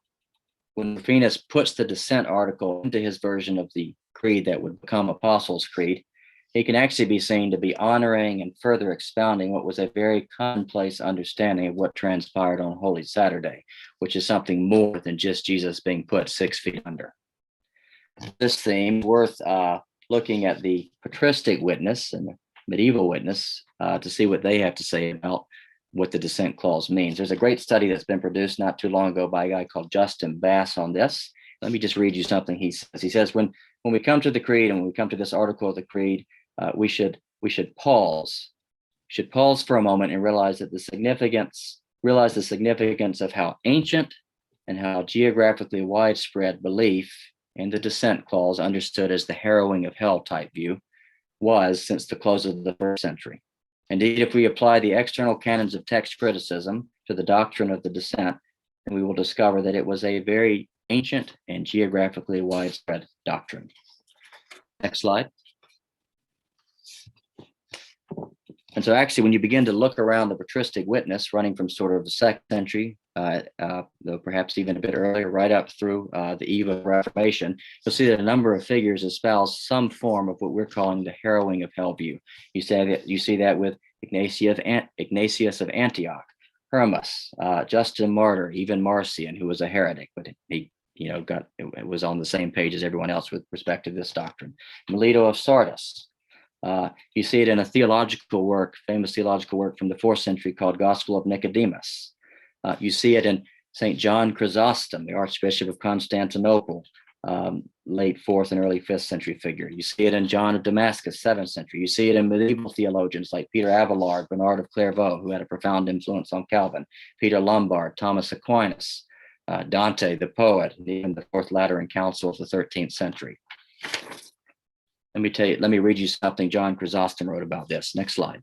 when Rufinus puts the descent article into his version of the creed that would become Apostles' Creed, he can actually be seen to be honoring and further expounding what was a very commonplace understanding of what transpired on Holy Saturday, which is something more than just Jesus being put 6 feet under. This theme worth looking at the patristic witness and the medieval witness to see what they have to say about what the descent clause means. There's a great study that's been produced not too long ago by a guy called Justin Bass on this. Let me just read you something he says. He says, when we come to the creed and when we come to this article of the creed, we should pause. We should pause for a moment and realize the significance of how ancient and how geographically widespread belief in the descent clause, understood as the harrowing of hell type view, was since the close of the 1st century. Indeed, if we apply the external canons of text criticism to the doctrine of the descent, then we will discover that it was a very ancient and geographically widespread doctrine. Next slide. And so actually, when you begin to look around the patristic witness, running from sort of the 2nd century, though perhaps even a bit earlier, right up through the eve of Reformation, you'll see that a number of figures espouse some form of what we're calling the harrowing of hell view. You see that with Ignatius of Antioch, Hermas, Justin Martyr, even Marcion, who was a heretic, but he was on the same page as everyone else with respect to this doctrine. Melito of Sardis. You see it in a theological work, famous theological work from the 4th century called Gospel of Nicodemus. You see it in St. John Chrysostom, the Archbishop of Constantinople, late 4th and early 5th century figure. You see it in John of Damascus, 7th century. You see it in medieval theologians like Peter Abelard, Bernard of Clairvaux, who had a profound influence on Calvin, Peter Lombard, Thomas Aquinas, Dante, the poet, and even the 4th Lateran Council of the 13th century. Let me read you something John Chrysostom wrote about this. Next slide.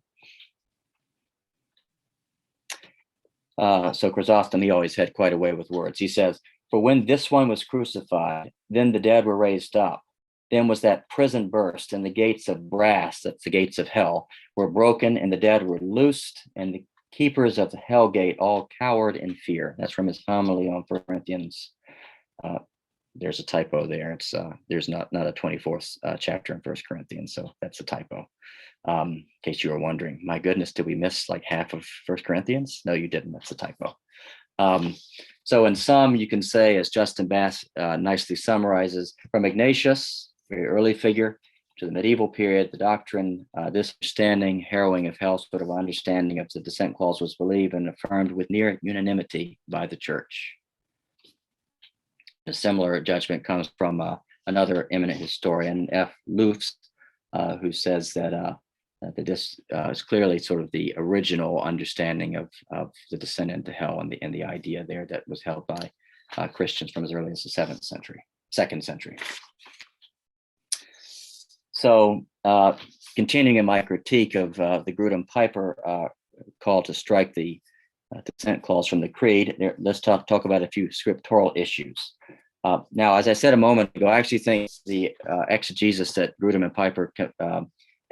So Chrysostom, he always had quite a way with words. He says, "For when this one was crucified, then the dead were raised up. Then was that prison burst, and the gates of brass, that's the gates of hell, were broken, and the dead were loosed, and the keepers of the hell gate all cowered in fear." That's from his homily on 1 Corinthians. There's a typo there. It's there's not a 24th chapter in 1 Corinthians, so that's a typo. In case you were wondering, my goodness, did we miss like half of 1 Corinthians? No, you didn't. That's a typo. So in sum, you can say, as Justin Bass nicely summarizes, from Ignatius, very early figure, to the medieval period, the doctrine, this understanding, harrowing of hell sort of understanding of the descent clause was believed and affirmed with near unanimity by the church. A similar judgment comes from another eminent historian, F. Lufs, who says that this is clearly sort of the original understanding of the descent into hell and the idea there that was held by Christians from as early as the 2nd century. So continuing in my critique of the Grudem-Piper call to strike the descent clause from the creed, let's talk about a few scriptural issues. Now, as I said a moment ago, I actually think the exegesis that Grudem and Piper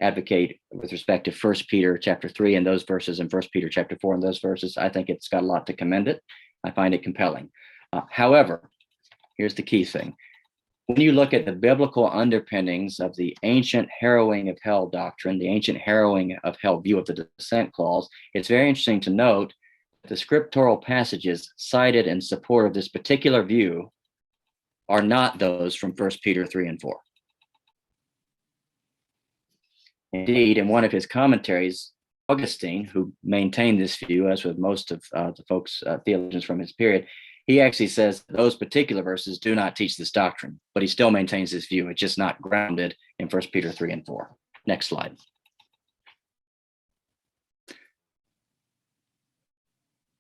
advocate with respect to 1 Peter chapter 3 and those verses and 1 Peter chapter 4 and those verses, I think it's got a lot to commend it. I find it compelling. However, here's the key thing. when you look at the biblical underpinnings of the ancient harrowing of hell doctrine, the ancient harrowing of hell view of the descent clause, it's very interesting to note that the scriptural passages cited in support of this particular view are not those from 1 Peter 3 and 4. Indeed, in one of his commentaries, Augustine, who maintained this view, as with most of the folks, theologians from his period, he actually says those particular verses do not teach this doctrine, but he still maintains this view. It's just not grounded in 1 Peter 3 and 4. Next slide.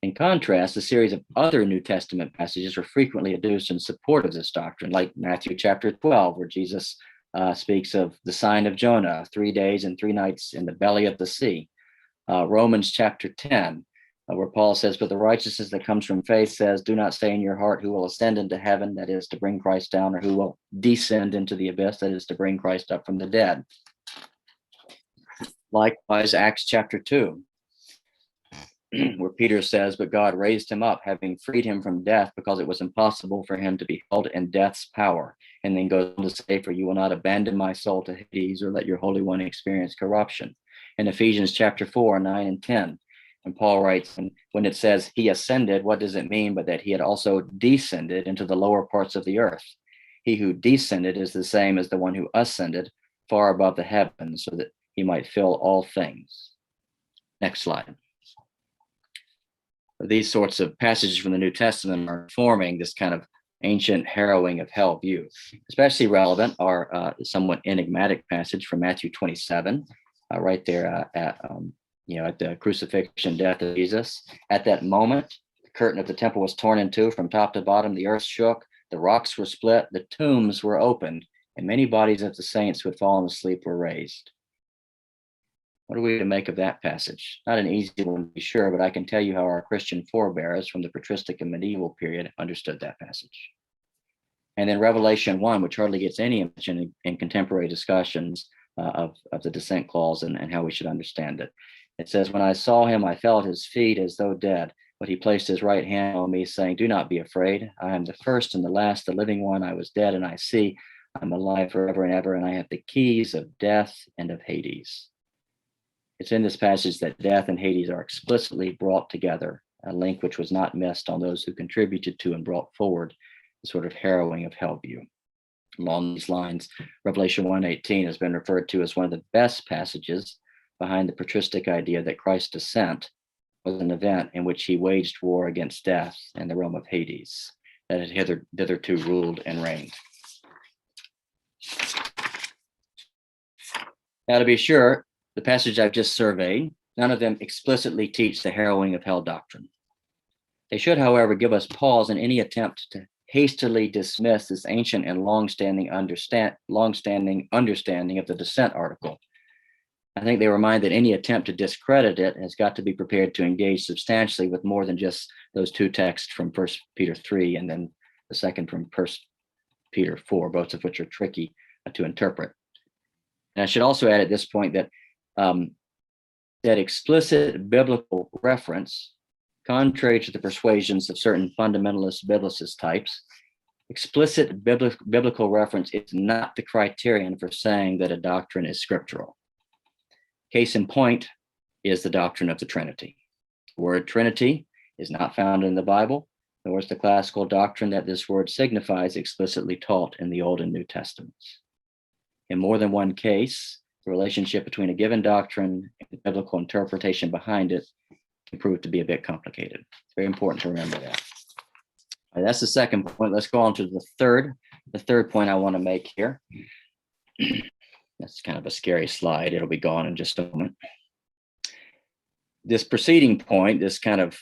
In contrast, a series of other New Testament passages are frequently adduced in support of this doctrine, like Matthew chapter 12, where Jesus speaks of the sign of Jonah, 3 days and 3 nights in the belly of the sea. Romans chapter 10, where Paul says, but the righteousness that comes from faith says, do not say in your heart who will ascend into heaven, that is to bring Christ down, or who will descend into the abyss, that is to bring Christ up from the dead. Likewise, Acts chapter 2, where Peter says, but God raised him up, having freed him from death, because it was impossible for him to be held in death's power. And then goes on to say, for you will not abandon my soul to Hades, or let your Holy One experience corruption. In Ephesians chapter 4, 9 and 10, and Paul writes, when it says he ascended, what does it mean but that he had also descended into the lower parts of the earth? He who descended is the same as the one who ascended far above the heavens, so that he might fill all things. Next slide. These sorts of passages from the New Testament are forming this kind of ancient harrowing of hell view. Especially relevant are a somewhat enigmatic passage from Matthew 27, right there at the crucifixion death of Jesus. At that moment, the curtain of the temple was torn in two from top to bottom. The earth shook, the rocks were split, the tombs were opened, and many bodies of the saints who had fallen asleep were raised. What are we to make of that passage? Not an easy one to be sure, but I can tell you how our Christian forebears from the patristic and medieval period understood that passage. And then Revelation 1, which hardly gets any mention in contemporary discussions of the descent clause and how we should understand it. It says, when I saw him, I fell at his feet as though dead, but he placed his right hand on me, saying, do not be afraid. I am the first and the last, the living one. I was dead, and I see. I'm alive forever and ever, and I have the keys of death and of Hades. It's in this passage that death and Hades are explicitly brought together, a link which was not missed on those who contributed to and brought forward the sort of harrowing of hell view. Along these lines, Revelation 1:18 has been referred to as one of the best passages behind the patristic idea that Christ's descent was an event in which he waged war against death and the realm of Hades that had hitherto ruled and reigned. Now, to be sure, the passage I've just surveyed, none of them explicitly teach the harrowing of hell doctrine. They should, however, give us pause in any attempt to hastily dismiss this ancient and long-standing understanding of the descent article. I think they remind that any attempt to discredit it has got to be prepared to engage substantially with more than just those two texts from 1 Peter 3 and then the second from 1 Peter 4, both of which are tricky to interpret. And I should also add at this point that that explicit biblical reference, contrary to the persuasions of certain fundamentalist biblicist types, explicit biblical reference is not the criterion for saying that a doctrine is scriptural. Case in point is the doctrine of the Trinity. The word Trinity is not found in the Bible, nor is the classical doctrine that this word signifies explicitly taught in the Old and New Testaments. In more than one case, the relationship between a given doctrine and the biblical interpretation behind it can prove to be a bit complicated. It's very important to remember that. All right, that's the second point. Let's go on to the third point I want to make here. That's kind of a scary slide. It'll be gone in just a moment. This preceding point, this kind of,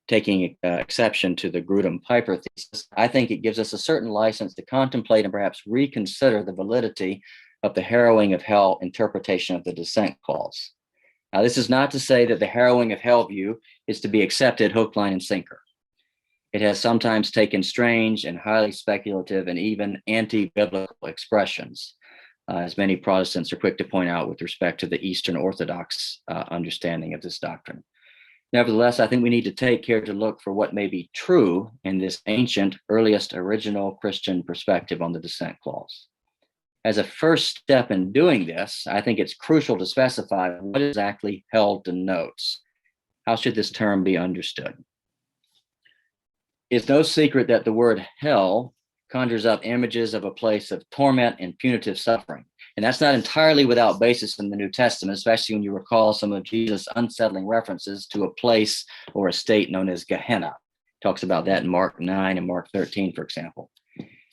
taking exception to the Grudem-Piper thesis, I think it gives us a certain license to contemplate and perhaps reconsider the validity of the harrowing of hell interpretation of the descent clause. Now, this is not to say that the harrowing of hell view is to be accepted hook, line, and sinker. It has sometimes taken strange and highly speculative and even anti-biblical expressions, as many Protestants are quick to point out with respect to the Eastern Orthodox understanding of this doctrine. Nevertheless, I think we need to take care to look for what may be true in this ancient, earliest, original Christian perspective on the descent clause. As a first step in doing this, I think it's crucial to specify what exactly hell denotes. How should this term be understood? It's no secret that the word hell conjures up images of a place of torment and punitive suffering. And that's not entirely without basis in the New Testament, especially when you recall some of Jesus' unsettling references to a place or a state known as Gehenna. He talks about that in Mark 9 and Mark 13, for example.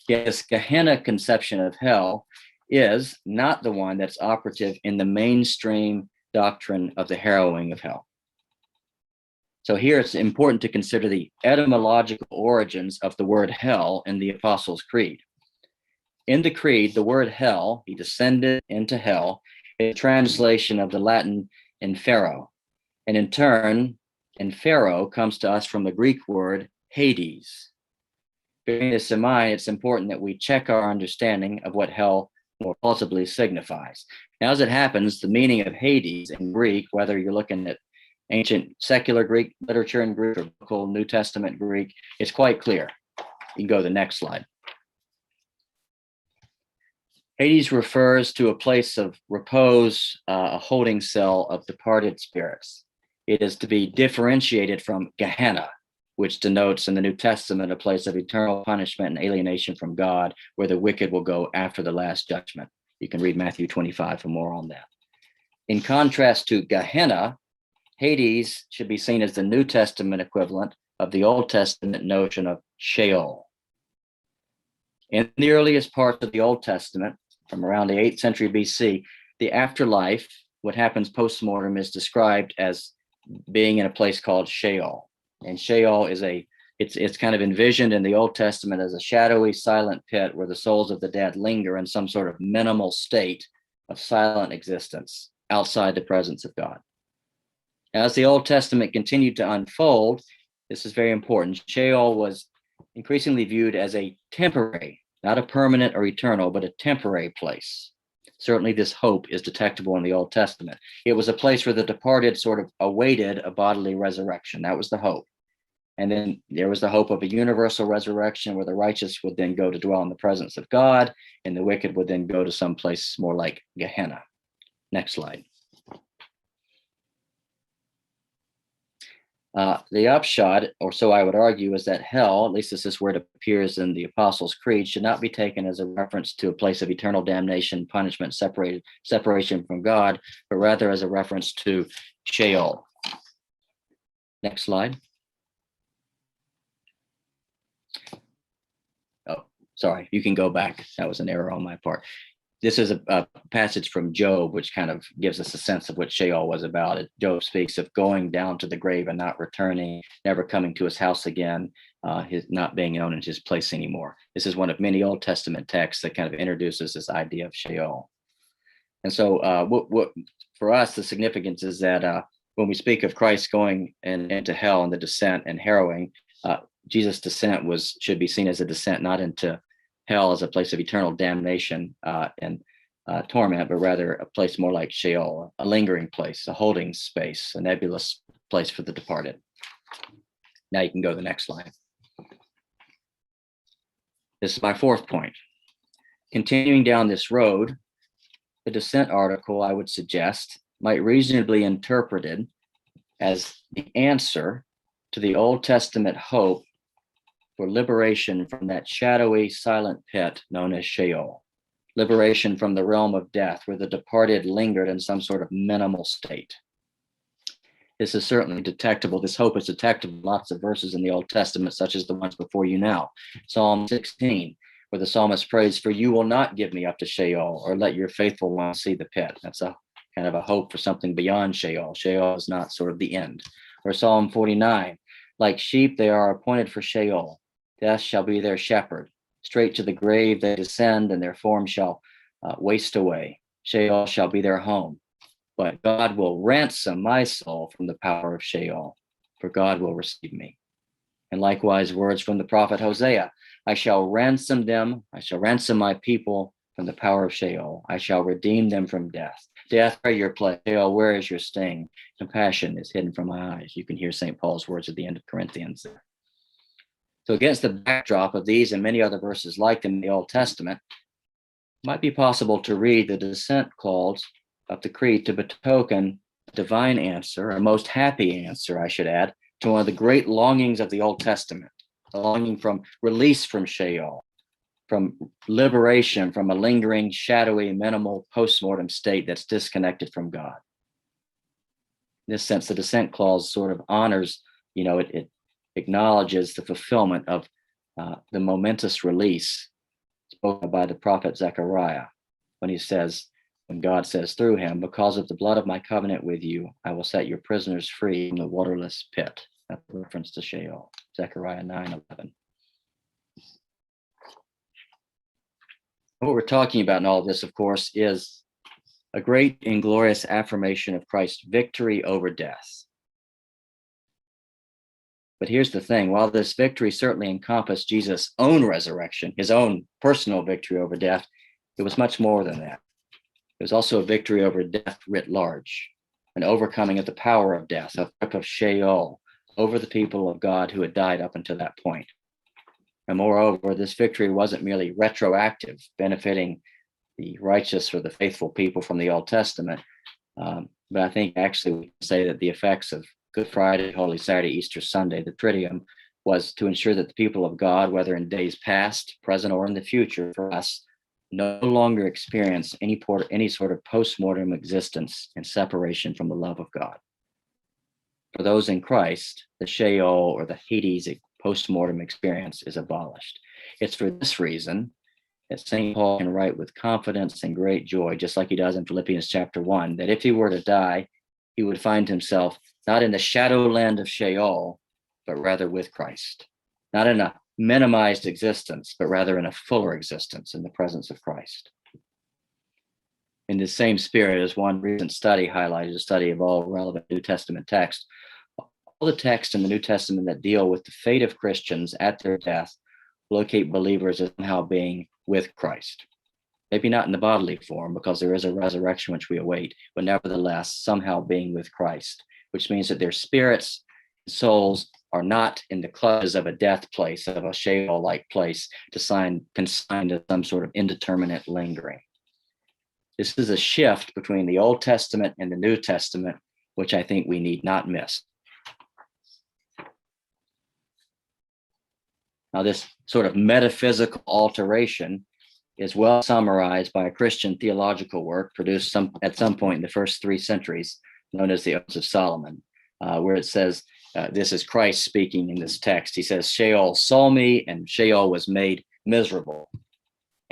Yet this Gehenna conception of hell is not the one that's operative in the mainstream doctrine of the harrowing of hell. So here it's important to consider the etymological origins of the word hell in the Apostles' Creed. In the Creed, the word hell, he descended into hell, is a translation of the Latin inferno. And in turn, inferno comes to us from the Greek word Hades. Bearing this in mind, it's important that we check our understanding of what hell more plausibly signifies. Now, as it happens, the meaning of Hades in Greek, whether you're looking at ancient secular Greek literature in Greek or biblical New Testament Greek, is quite clear. You can go to the next slide. Hades refers to a place of repose, a holding cell of departed spirits. It is to be differentiated from Gehenna, which denotes in the New Testament a place of eternal punishment and alienation from God, where the wicked will go after the last judgment. You can read Matthew 25 for more on that. In contrast to Gehenna, Hades should be seen as the New Testament equivalent of the Old Testament notion of Sheol. In the earliest parts of the Old Testament, from around the 8th century BC, the afterlife, what happens post-mortem, is described as being in a place called Sheol. And Sheol is it's kind of envisioned in the Old Testament as a shadowy, silent pit where the souls of the dead linger in some sort of minimal state of silent existence outside the presence of God. As the Old Testament continued to unfold, this is very important, Sheol was increasingly viewed as a temporary, not a permanent or eternal, but a temporary place. Certainly this hope is detectable in the Old Testament. It was a place where the departed sort of awaited a bodily resurrection. That was the hope. And then there was the hope of a universal resurrection where the righteous would then go to dwell in the presence of God, and the wicked would then go to some place more like Gehenna. Next slide. The upshot, or so I would argue, is that hell, at least this is where it appears in the Apostles' Creed, should not be taken as a reference to a place of eternal damnation, punishment, separation from God, but rather as a reference to Sheol. Next slide. Oh, sorry, you can go back. That was an error on my part. This is a passage from Job, which kind of gives us a sense of what Sheol was about. Job speaks of going down to the grave and not returning, never coming to his house again, his not being known in his place anymore. This is one of many Old Testament texts that kind of introduces this idea of Sheol. And so what for us, the significance is that when we speak of Christ going into hell and the descent and harrowing, Jesus' descent should be seen as a descent not into hell as a place of eternal damnation and torment, but rather a place more like Sheol, a lingering place, a holding space, a nebulous place for the departed. Now you can go to the next slide. This is my fourth point. Continuing down this road, the descent article, I would suggest, might reasonably be interpreted as the answer to the Old Testament hope for liberation from that shadowy, silent pit known as Sheol, liberation from the realm of death where the departed lingered in some sort of minimal state. This is certainly detectable. This hope is detectable in lots of verses in the Old Testament, such as the ones before you now. Psalm 16, where the psalmist prays, "For you will not give me up to Sheol, or let your faithful one see the pit." That's a kind of a hope for something beyond Sheol. Sheol is not sort of the end. Or Psalm 49, "Like sheep, they are appointed for Sheol. Death shall be their shepherd. Straight to the grave they descend, and their form shall waste away. Sheol shall be their home. But God will ransom my soul from the power of Sheol, for God will receive me." And likewise, words from the prophet Hosea, "I shall ransom them, I shall ransom my people from the power of Sheol. I shall redeem them from death." Death, where your place? Sheol, where is your sting? Compassion is hidden from my eyes. You can hear St. Paul's words at the end of Corinthians there. So against the backdrop of these and many other verses like them in the Old Testament, it might be possible to read the descent clause of the creed to betoken a divine answer, a most happy answer, I should add, to one of the great longings of the Old Testament, a longing from release from Sheol, from liberation from a lingering, shadowy, minimal postmortem state that's disconnected from God. In this sense, the descent clause sort of honors, it acknowledges the fulfillment of the momentous release spoken by the prophet Zechariah when God says through him, because of the blood of my covenant with you, I will set your prisoners free from the waterless pit. That's a reference to Sheol, Zechariah 9:11. What we're talking about in all of this, of course, is a great and glorious affirmation of Christ's victory over death. But here's the thing, while this victory certainly encompassed Jesus' own resurrection, his own personal victory over death, it was much more than that. It was also a victory over death writ large, an overcoming of the power of death, a grip of Sheol over the people of God who had died up until that point. And moreover, this victory wasn't merely retroactive, benefiting the righteous or the faithful people from the Old Testament, but I think actually we can say that the effects of Good Friday, Holy Saturday, Easter Sunday, the Triduum, was to ensure that the people of God, whether in days past, present, or in the future for us, no longer experience any sort of post-mortem existence and separation from the love of God. For those in Christ, the Sheol or the Hades post-mortem experience is abolished. It's for this reason that St. Paul can write with confidence and great joy, just like he does in Philippians chapter 1, that if he were to die, he would find himself not in the shadow land of Sheol, but rather with Christ, not in a minimized existence, but rather in a fuller existence in the presence of Christ. In the same spirit, as one recent study highlighted, a study of all relevant New Testament texts, all the texts in the New Testament that deal with the fate of Christians at their death locate believers as somehow being with Christ. Maybe not in the bodily form, because there is a resurrection which we await, but nevertheless, somehow being with Christ, which means that their spirits and souls are not in the clutches of a death place, of a Sheol-like place, consigned to some sort of indeterminate lingering. This is a shift between the Old Testament and the New Testament, which I think we need not miss. Now, this sort of metaphysical alteration is well summarized by a Christian theological work produced at some point in the first 3 centuries, known as the Odes of Solomon, where it says, this is Christ speaking in this text. He says, Sheol saw me, and Sheol was made miserable.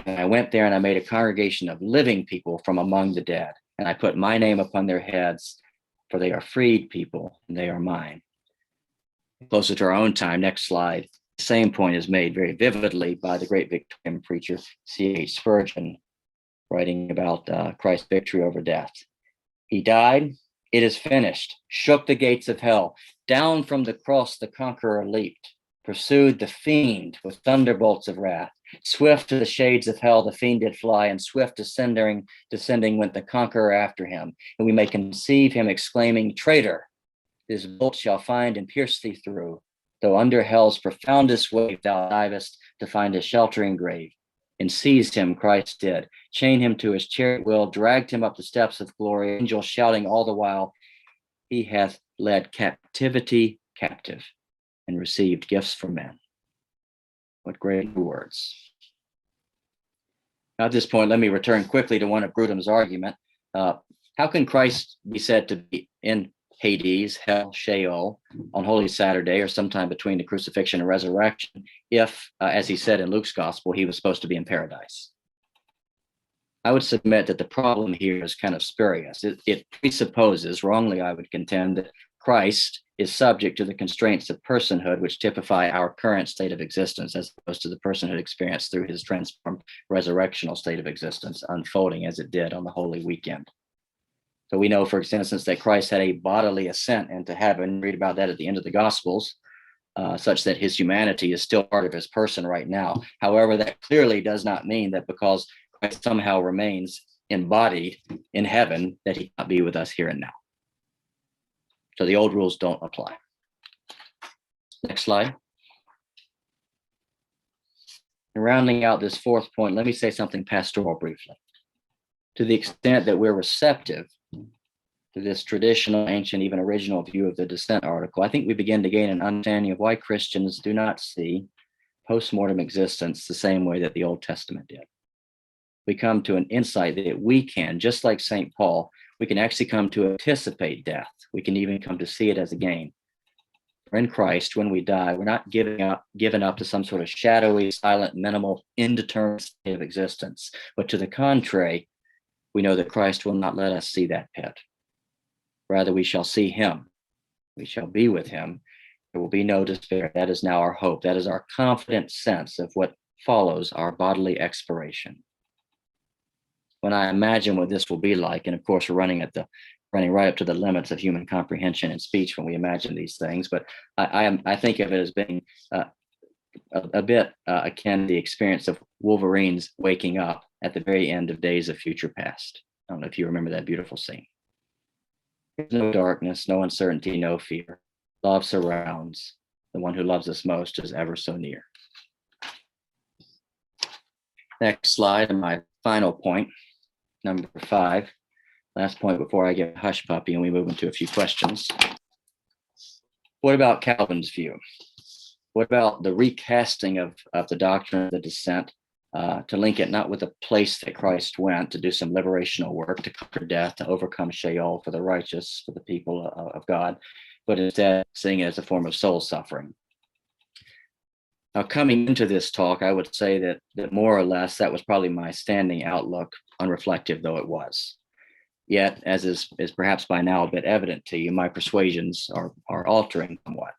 And I went there and I made a congregation of living people from among the dead. And I put my name upon their heads, for they are freed people, and they are mine. Closer to our own time, next slide, the same point is made very vividly by the great Victorian preacher, C.H. Spurgeon, writing about Christ's victory over death. He died, it is finished, shook the gates of hell. Down from the cross the conqueror leaped, pursued the fiend with thunderbolts of wrath. Swift to the shades of hell the fiend did fly, and swift descending went the conqueror after him. And we may conceive him exclaiming, Traitor, this bolt shall find and pierce thee through, though under hell's profoundest wave thou divest to find a sheltering grave. And seized him, Christ did, chain him to his chariot wheel, dragged him up the steps of glory, angels shouting all the while, he hath led captivity captive and received gifts from men. What great words. Now, at this point, let me return quickly to one of Grudem's argument. How can Christ be said to be in Hades, hell, Sheol, on Holy Saturday or sometime between the crucifixion and resurrection if, as he said in Luke's gospel, he was supposed to be in paradise? I would submit that the problem here is kind of spurious. It presupposes, wrongly I would contend, that Christ is subject to the constraints of personhood, which typify our current state of existence, as opposed to the personhood experienced through his transformed resurrectional state of existence, unfolding as it did on the Holy Weekend. So we know, for instance, that Christ had a bodily ascent into heaven. Read about that at the end of the Gospels, such that his humanity is still part of his person right now. However, that clearly does not mean that because Christ somehow remains embodied in heaven that he cannot be with us here and now. So the old rules don't apply. Next slide. And rounding out this fourth point, let me say something pastoral briefly. To the extent that we're receptive to this traditional, ancient, even original view of the descent article, I think we begin to gain an understanding of why Christians do not see post-mortem existence the same way that the Old Testament did. We come to an insight that we can, just like St. Paul, we can actually come to anticipate death. We can even come to see it as a gain. For in Christ, when we die, we're not given up to some sort of shadowy, silent, minimal, indeterminate state of existence. But to the contrary, we know that Christ will not let us see that pit. Rather, we shall see him. We shall be with him. There will be no despair. That is now our hope. That is our confident sense of what follows our bodily expiration. When I imagine what this will be like, and of course, we're running right up to the limits of human comprehension and speech when we imagine these things, but I think of it as being a bit akin to the experience of Wolverines waking up at the very end of Days of Future Past. I don't know if you remember that beautiful scene. There's no darkness, no uncertainty, no fear. Love surrounds. The one who loves us most is ever so near. Next slide, and my final point, number 5. Last point before I get hush puppy and we move into a few questions. What about Calvin's view? What about the recasting of the doctrine of the descent to link it not with the place that Christ went to do some liberational work, to conquer death, to overcome Sheol for the righteous, for the people of God, but instead seeing it as a form of soul suffering? Now, coming into this talk, I would say that more or less that was probably my standing outlook, unreflective though it was. Yet, as is perhaps by now a bit evident to you, my persuasions are altering somewhat.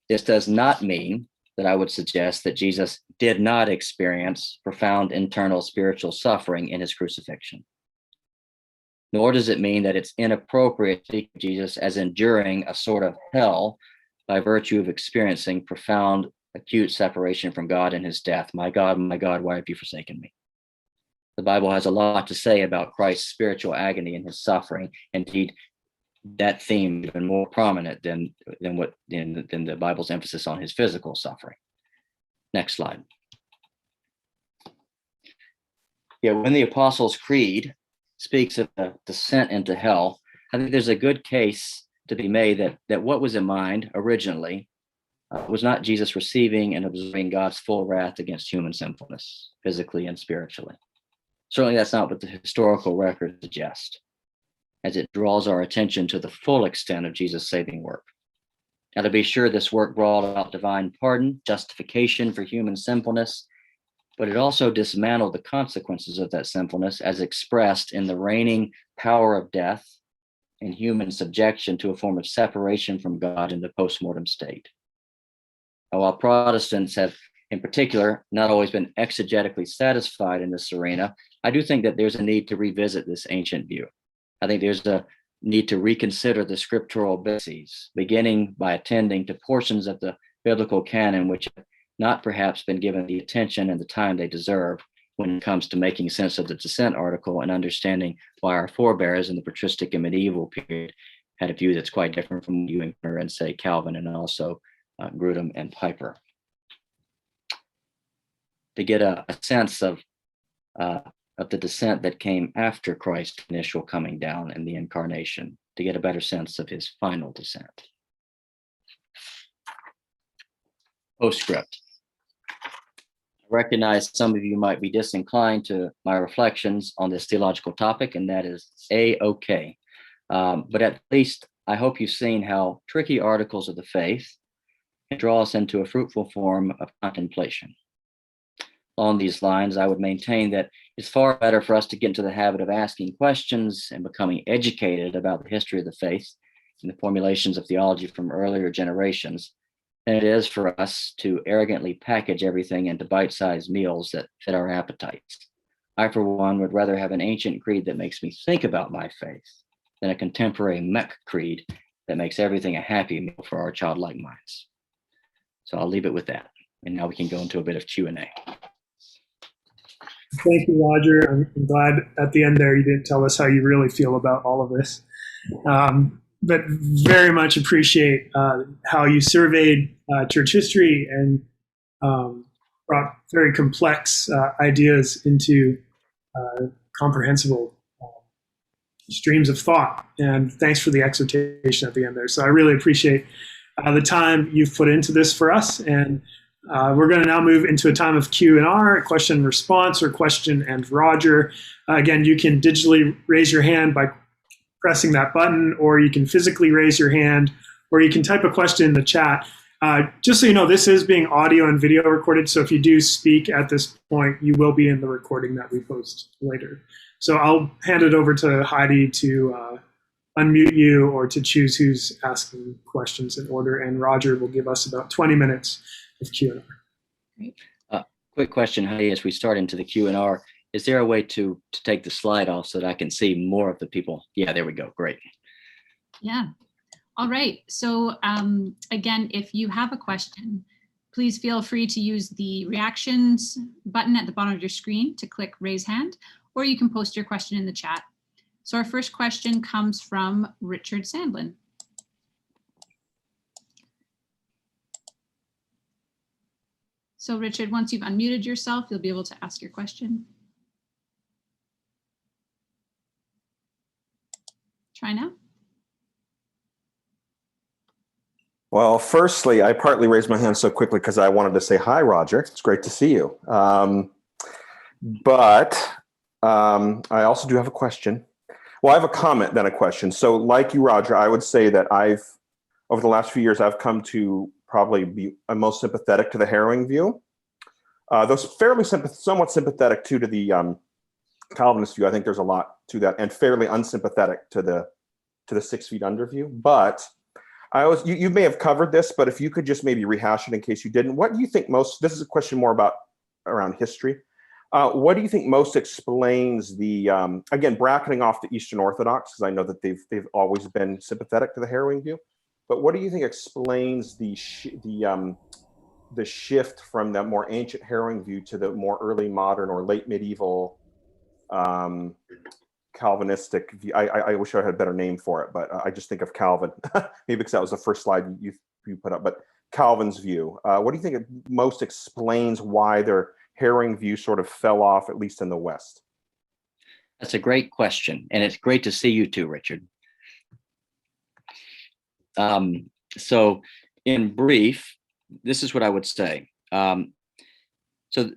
This does not mean that I would suggest that Jesus did not experience profound internal spiritual suffering in his crucifixion. Nor does it mean that it's inappropriate to speak of Jesus as enduring a sort of hell by virtue of experiencing profound, acute separation from God in his death. My God, why have you forsaken me? The Bible has a lot to say about Christ's spiritual agony and his suffering. Indeed, that theme is even more prominent than the Bible's emphasis on his physical suffering. Next slide. Yeah, when the Apostles' Creed speaks of the descent into hell, I think there's a good case to be made that what was in mind originally was not Jesus receiving and absorbing God's full wrath against human sinfulness, physically and spiritually. Certainly that's not what the historical record suggests, as it draws our attention to the full extent of Jesus' saving work. Now, to be sure, this work brought about divine pardon, justification for human sinfulness, but it also dismantled the consequences of that sinfulness as expressed in the reigning power of death and human subjection to a form of separation from God in the post-mortem state. Now, while Protestants have, in particular, not always been exegetically satisfied in this arena, I do think that there's a need to revisit this ancient view. I think there's a need to reconsider the scriptural bases, beginning by attending to portions of the biblical canon which have not perhaps been given the attention and the time they deserve when it comes to making sense of the descent article and understanding why our forebears in the patristic and medieval period had a view that's quite different from you and say Calvin and also Grudem and Piper. To get a sense of the descent that came after Christ's initial coming down and the incarnation, to get a better sense of his final descent. Postscript. I recognize some of you might be disinclined to my reflections on this theological topic, and that is A-okay. But at least I hope you've seen how tricky articles of the faith can draw us into a fruitful form of contemplation. Along these lines, I would maintain that it's far better for us to get into the habit of asking questions and becoming educated about the history of the faith and the formulations of theology from earlier generations than it is for us to arrogantly package everything into bite-sized meals that fit our appetites. I, for one, would rather have an ancient creed that makes me think about my faith than a contemporary mech creed that makes everything a happy meal for our childlike minds. So I'll leave it with that. And now we can go into a bit of Q&A. Thank you, Roger. I'm glad at the end there you didn't tell us how you really feel about all of this. But very much appreciate how you surveyed church history and brought very complex ideas into comprehensible streams of thought. And thanks for the exhortation at the end there. So I really appreciate the time you've put into this for us. And we're going to now move into a time of Q&R, question and response, or question and Roger. Again, you can digitally raise your hand by pressing that button, or you can physically raise your hand, or you can type a question in the chat. Just so you know, this is being audio and video recorded, so if you do speak at this point, you will be in the recording that we post later. So I'll hand it over to Heidi to unmute you or to choose who's asking questions in order, and Roger will give us about 20 minutes of Q&R. Great. Quick question, Heidi, as we start into the Q&R, is there a way to take the slide off so that I can see more of the people? Yeah, there we go. Great. Yeah. All right. So again, if you have a question, please feel free to use the reactions button at the bottom of your screen to click raise hand, or you can post your question in the chat. So our first question comes from Richard Sandlin. So Richard, once you've unmuted yourself, you'll be able to ask your question. Try now. Well, firstly, I partly raised my hand so quickly because I wanted to say hi, Roger. It's great to see you. But I also do have a question. Well, I have a comment, then a question. So like you, Roger, I would say that over the last few years, I've come to probably be most sympathetic to the harrowing view. Those fairly somewhat sympathetic to the Calvinist view. I think there's a lot to that, and fairly unsympathetic to the 6 feet under view. But you may have covered this, but if you could just maybe rehash it in case you didn't. What do you think most? This is a question more around history. What do you think most explains the again, bracketing off the Eastern Orthodox, because I know that they've always been sympathetic to the harrowing view. But what do you think explains the shift from that more ancient harrowing view to the more early modern or late medieval Calvinistic view? I wish I had a better name for it, but I just think of Calvin, maybe because that was the first slide you put up. But Calvin's view. What do you think it most explains why their harrowing view sort of fell off, at least in the West? That's a great question, and it's great to see you too, Richard. So in brief, this is what I would say. So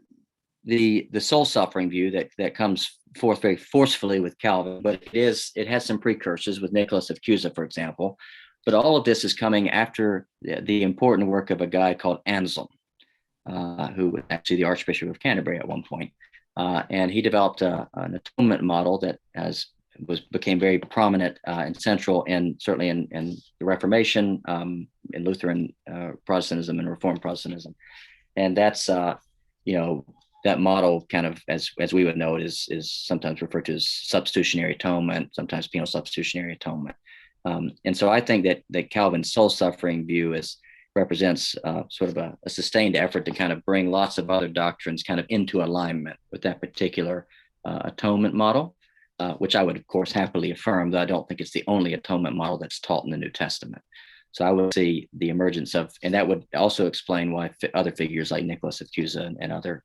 the soul suffering view that comes forth very forcefully with Calvin, but it has some precursors with Nicholas of Cusa, for example. But all of this is coming after the important work of a guy called Anselm, who was actually the Archbishop of Canterbury at one point. And he developed an atonement model that became very prominent and central certainly in the Reformation, in Lutheran Protestantism and Reformed Protestantism. And that's that model, kind of as we would know it, is sometimes referred to as substitutionary atonement, sometimes penal substitutionary atonement. And so I think that Calvin's soul suffering view represents sort of a sustained effort to kind of bring lots of other doctrines kind of into alignment with that particular atonement model, which I would, of course, happily affirm, though I don't think it's the only atonement model that's taught in the New Testament. So I would see the emergence and that would also explain why other figures like Nicholas of Cusa and other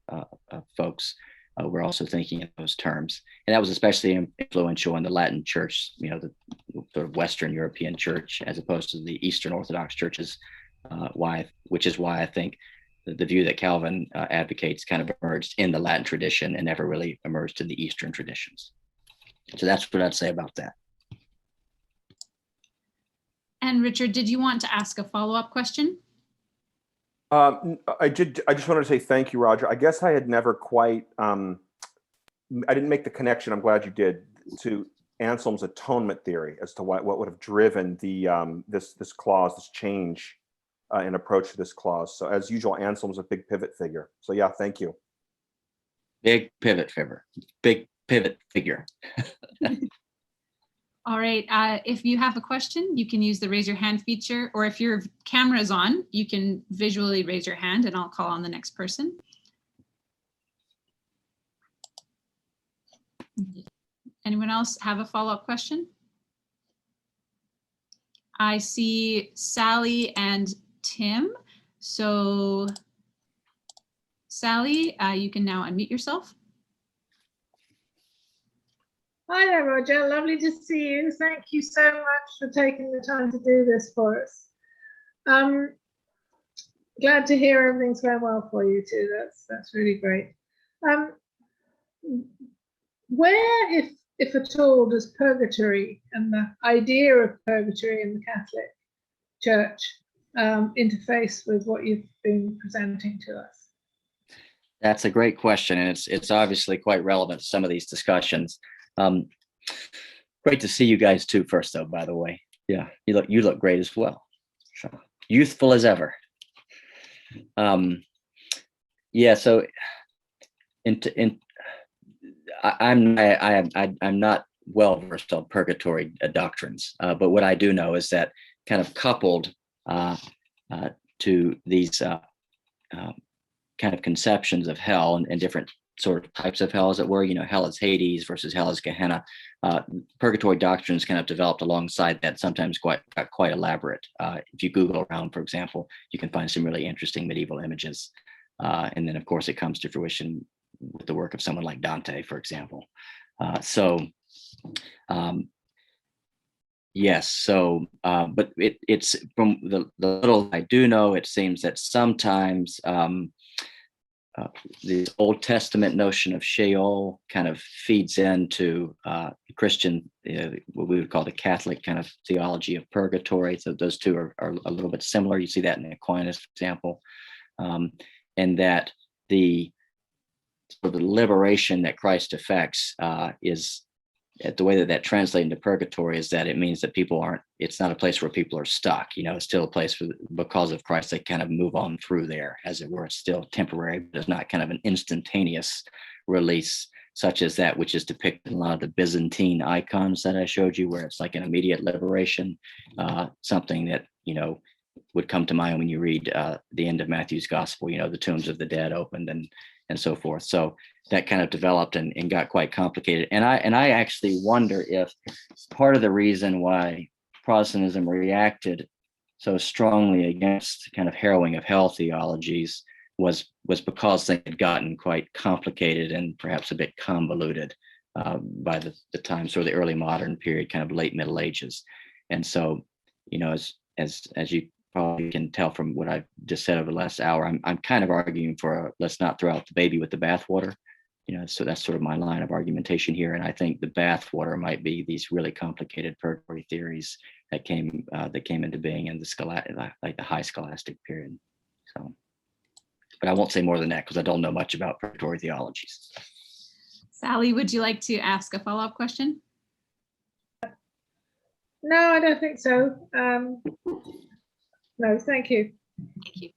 folks were also thinking in those terms. And that was especially influential in the Latin church, the sort of Western European church, as opposed to the Eastern Orthodox churches, which is why I think the view that Calvin advocates kind of emerged in the Latin tradition and never really emerged in the Eastern traditions. So that's what I'd say about that. And Richard, did you want to ask a follow-up question? I did. I just wanted to say thank you, Roger. I guess I had never quite, I didn't make the connection, I'm glad you did, to Anselm's atonement theory as to what would have driven the this clause, this change in approach to this clause. So as usual, Anselm's a big pivot figure. So yeah, thank you. Big pivot figure. Big pivot figure. All right. If you have a question, you can use the raise your hand feature, or if your camera is on, you can visually raise your hand and I'll call on the next person. Anyone else have a follow-up question? I see Sally and Tim. So Sally, you can now unmute yourself. Hi there, Roger. Lovely to see you. Thank you so much for taking the time to do this for us. Glad to hear everything's going well for you too. That's really great. Where, if at all, does purgatory and the idea of purgatory in the Catholic Church interface with what you've been presenting to us? That's a great question, and it's obviously quite relevant to some of these discussions. Great to see you guys too. First, though, by the way, yeah, you look great as well, youthful as ever. Yeah, so I'm not well versed on purgatory doctrines, but what I do know is that kind of coupled to these kind of conceptions of hell and different sort of types of hell, as it were, hell is Hades versus hell is Gehenna. Purgatory doctrines kind of developed alongside that, sometimes quite elaborate. If you Google around, for example, you can find some really interesting medieval images. And then, of course, it comes to fruition with the work of someone like Dante, for example. Yes, so, but it's from the little I do know, it seems that sometimes the Old Testament notion of Sheol kind of feeds into Christian, what we would call the Catholic kind of theology of purgatory. So those two are a little bit similar. You see that in Aquinas, for example, and that the liberation that Christ effects is the way that translates into purgatory is that it means that it's not a place where people are stuck. It's still a place because of Christ, they kind of move on through there, as it were. It's still temporary, but it's not kind of an instantaneous release, such as that which is depicted in a lot of the Byzantine icons that I showed you, where it's like an immediate liberation, something that, would come to mind when you read the end of Matthew's gospel, the tombs of the dead opened and so forth. So that kind of developed and got quite complicated. And I actually wonder if part of the reason why Protestantism reacted so strongly against kind of harrowing of hell theologies was because they had gotten quite complicated and perhaps a bit convoluted by the time, sort of the early modern period, kind of late Middle Ages. And so, as you probably can tell from what I've just said over the last hour, I'm kind of arguing for let's not throw out the baby with the bathwater. So that's sort of my line of argumentation here. And I think the bathwater might be these really complicated purgatory theories that came into being in the high scholastic period. So, but I won't say more than that because I don't know much about purgatory theologies. Sally, would you like to ask a follow-up question? No, I don't think so. No, thank you. Thank you.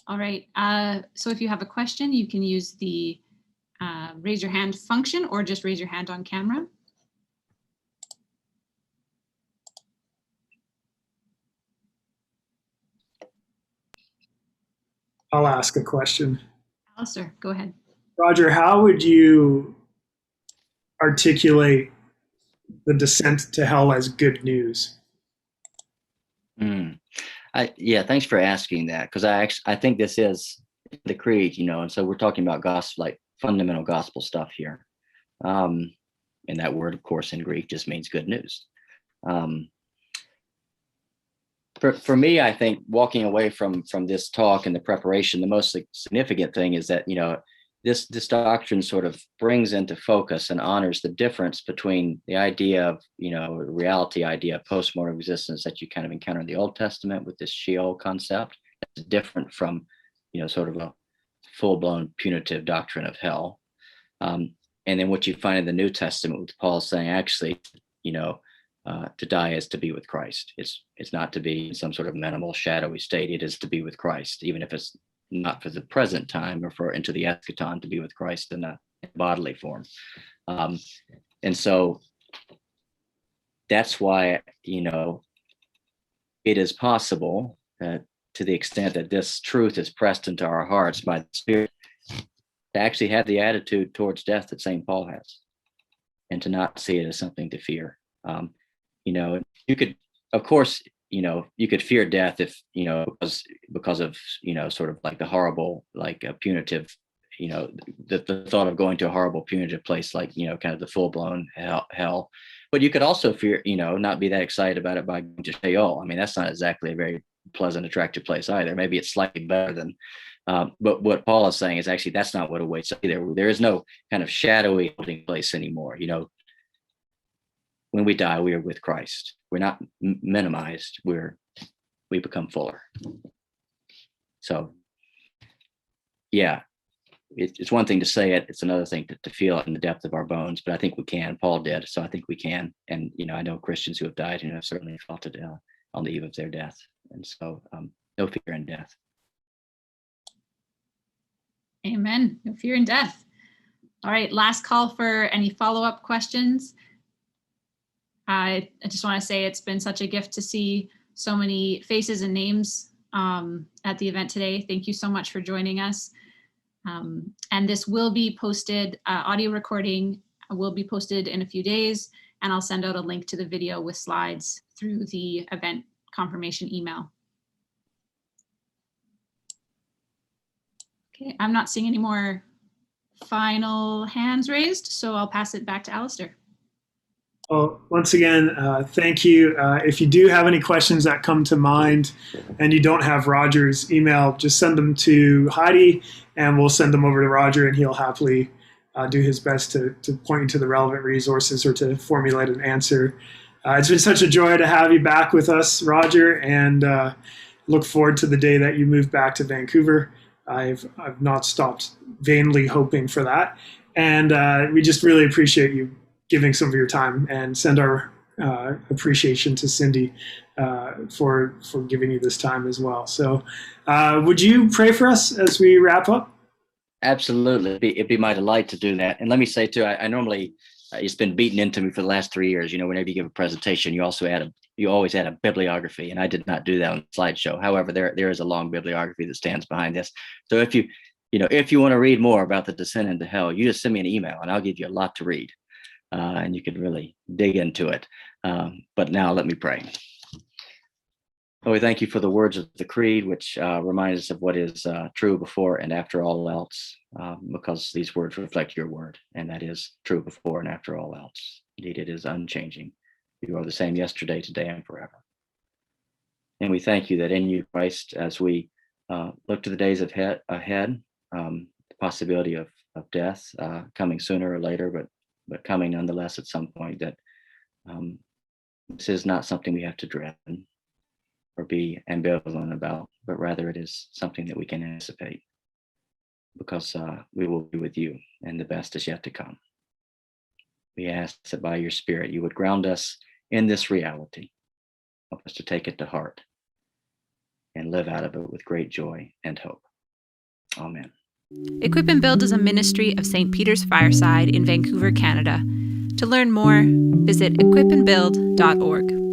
All right. So if you have a question, you can use the raise your hand function or just raise your hand on camera. I'll ask a question. Alistair, go ahead. Roger, how would you articulate the descent to hell as good news? Yeah, thanks for asking that, because I think this is the creed, and so we're talking about gospel, like fundamental gospel stuff here. And that word, of course, in Greek just means good news. For me, I think walking away from this talk and the preparation, the most significant thing is that, this doctrine sort of brings into focus and honors the difference between the idea of, reality idea of post-mortem existence that you kind of encounter in the Old Testament with this Sheol concept. That's different from, sort of a full-blown punitive doctrine of hell. And then what you find in the New Testament with Paul saying, actually, to die is to be with Christ. It's not to be in some sort of minimal, shadowy state. It is to be with Christ, even if it's not for the present time or for into the eschaton, to be with Christ in a bodily form. And so that's why, it is possible that to the extent that this truth is pressed into our hearts by the Spirit, to actually have the attitude towards death that St. Paul has. and to not see it as something to fear. You could, of course, you could fear death if, because of, sort of like the horrible, like punitive, the thought of going to a horrible punitive place, like, kind of the full blown hell. But you could also fear, not be that excited about it by going to Sheol. I mean, that's not exactly a very pleasant, attractive place either. Maybe it's slightly better than, but what Paul is saying is actually that's not what awaits either. There is no kind of shadowy holding place anymore. When we die, we are with Christ. We're not minimized. We become fuller. So, yeah, it's one thing to say it. It's another thing to feel it in the depth of our bones. But I think we can. Paul did, so I think we can. And I know Christians who have died and have certainly felt it on the eve of their death. And so, no fear in death. Amen. No fear in death. All right. Last call for any follow-up questions. I just want to say it's been such a gift to see so many faces and names at the event today. Thank you so much for joining us. And this will be posted, audio recording will be posted in a few days, and I'll send out a link to the video with slides through the event confirmation email. Okay, I'm not seeing any more final hands raised, so I'll pass it back to Alistair. Well, once again, thank you. If you do have any questions that come to mind and you don't have Roger's email, just send them to Heidi and we'll send them over to Roger, and he'll happily do his best to point you to the relevant resources or to formulate an answer. It's been such a joy to have you back with us, Roger, and look forward to the day that you move back to Vancouver. I've not stopped vainly hoping for that. And we just really appreciate you giving some of your time, and send our appreciation to Cindy for giving you this time as well. So would you pray for us as we wrap up? Absolutely. It'd be my delight to do that. And let me say too, I normally, it's been beaten into me for the last 3 years, whenever you give a presentation, you always add a bibliography, and I did not do that on the slideshow. However, there is a long bibliography that stands behind this. So if you want to read more about the descent into hell, you just send me an email and I'll give you a lot to read. And you can really dig into it. But now let me pray. Lord, we thank you for the words of the Creed, which remind us of what is true before and after all else, because these words reflect your word, and that is true before and after all else. Indeed, it is unchanging. You are the same yesterday, today, and forever. And we thank you that in you, Christ, as we look to the days ahead, the possibility of death coming sooner or later, but coming nonetheless at some point, that this is not something we have to dread or be ambivalent about, but rather it is something that we can anticipate, because we will be with you and the best is yet to come. We ask that by your Spirit you would ground us in this reality, help us to take it to heart and live out of it with great joy and hope. Amen. Equip and Build is a ministry of St. Peter's Fireside in Vancouver, Canada. To learn more, visit equipandbuild.org.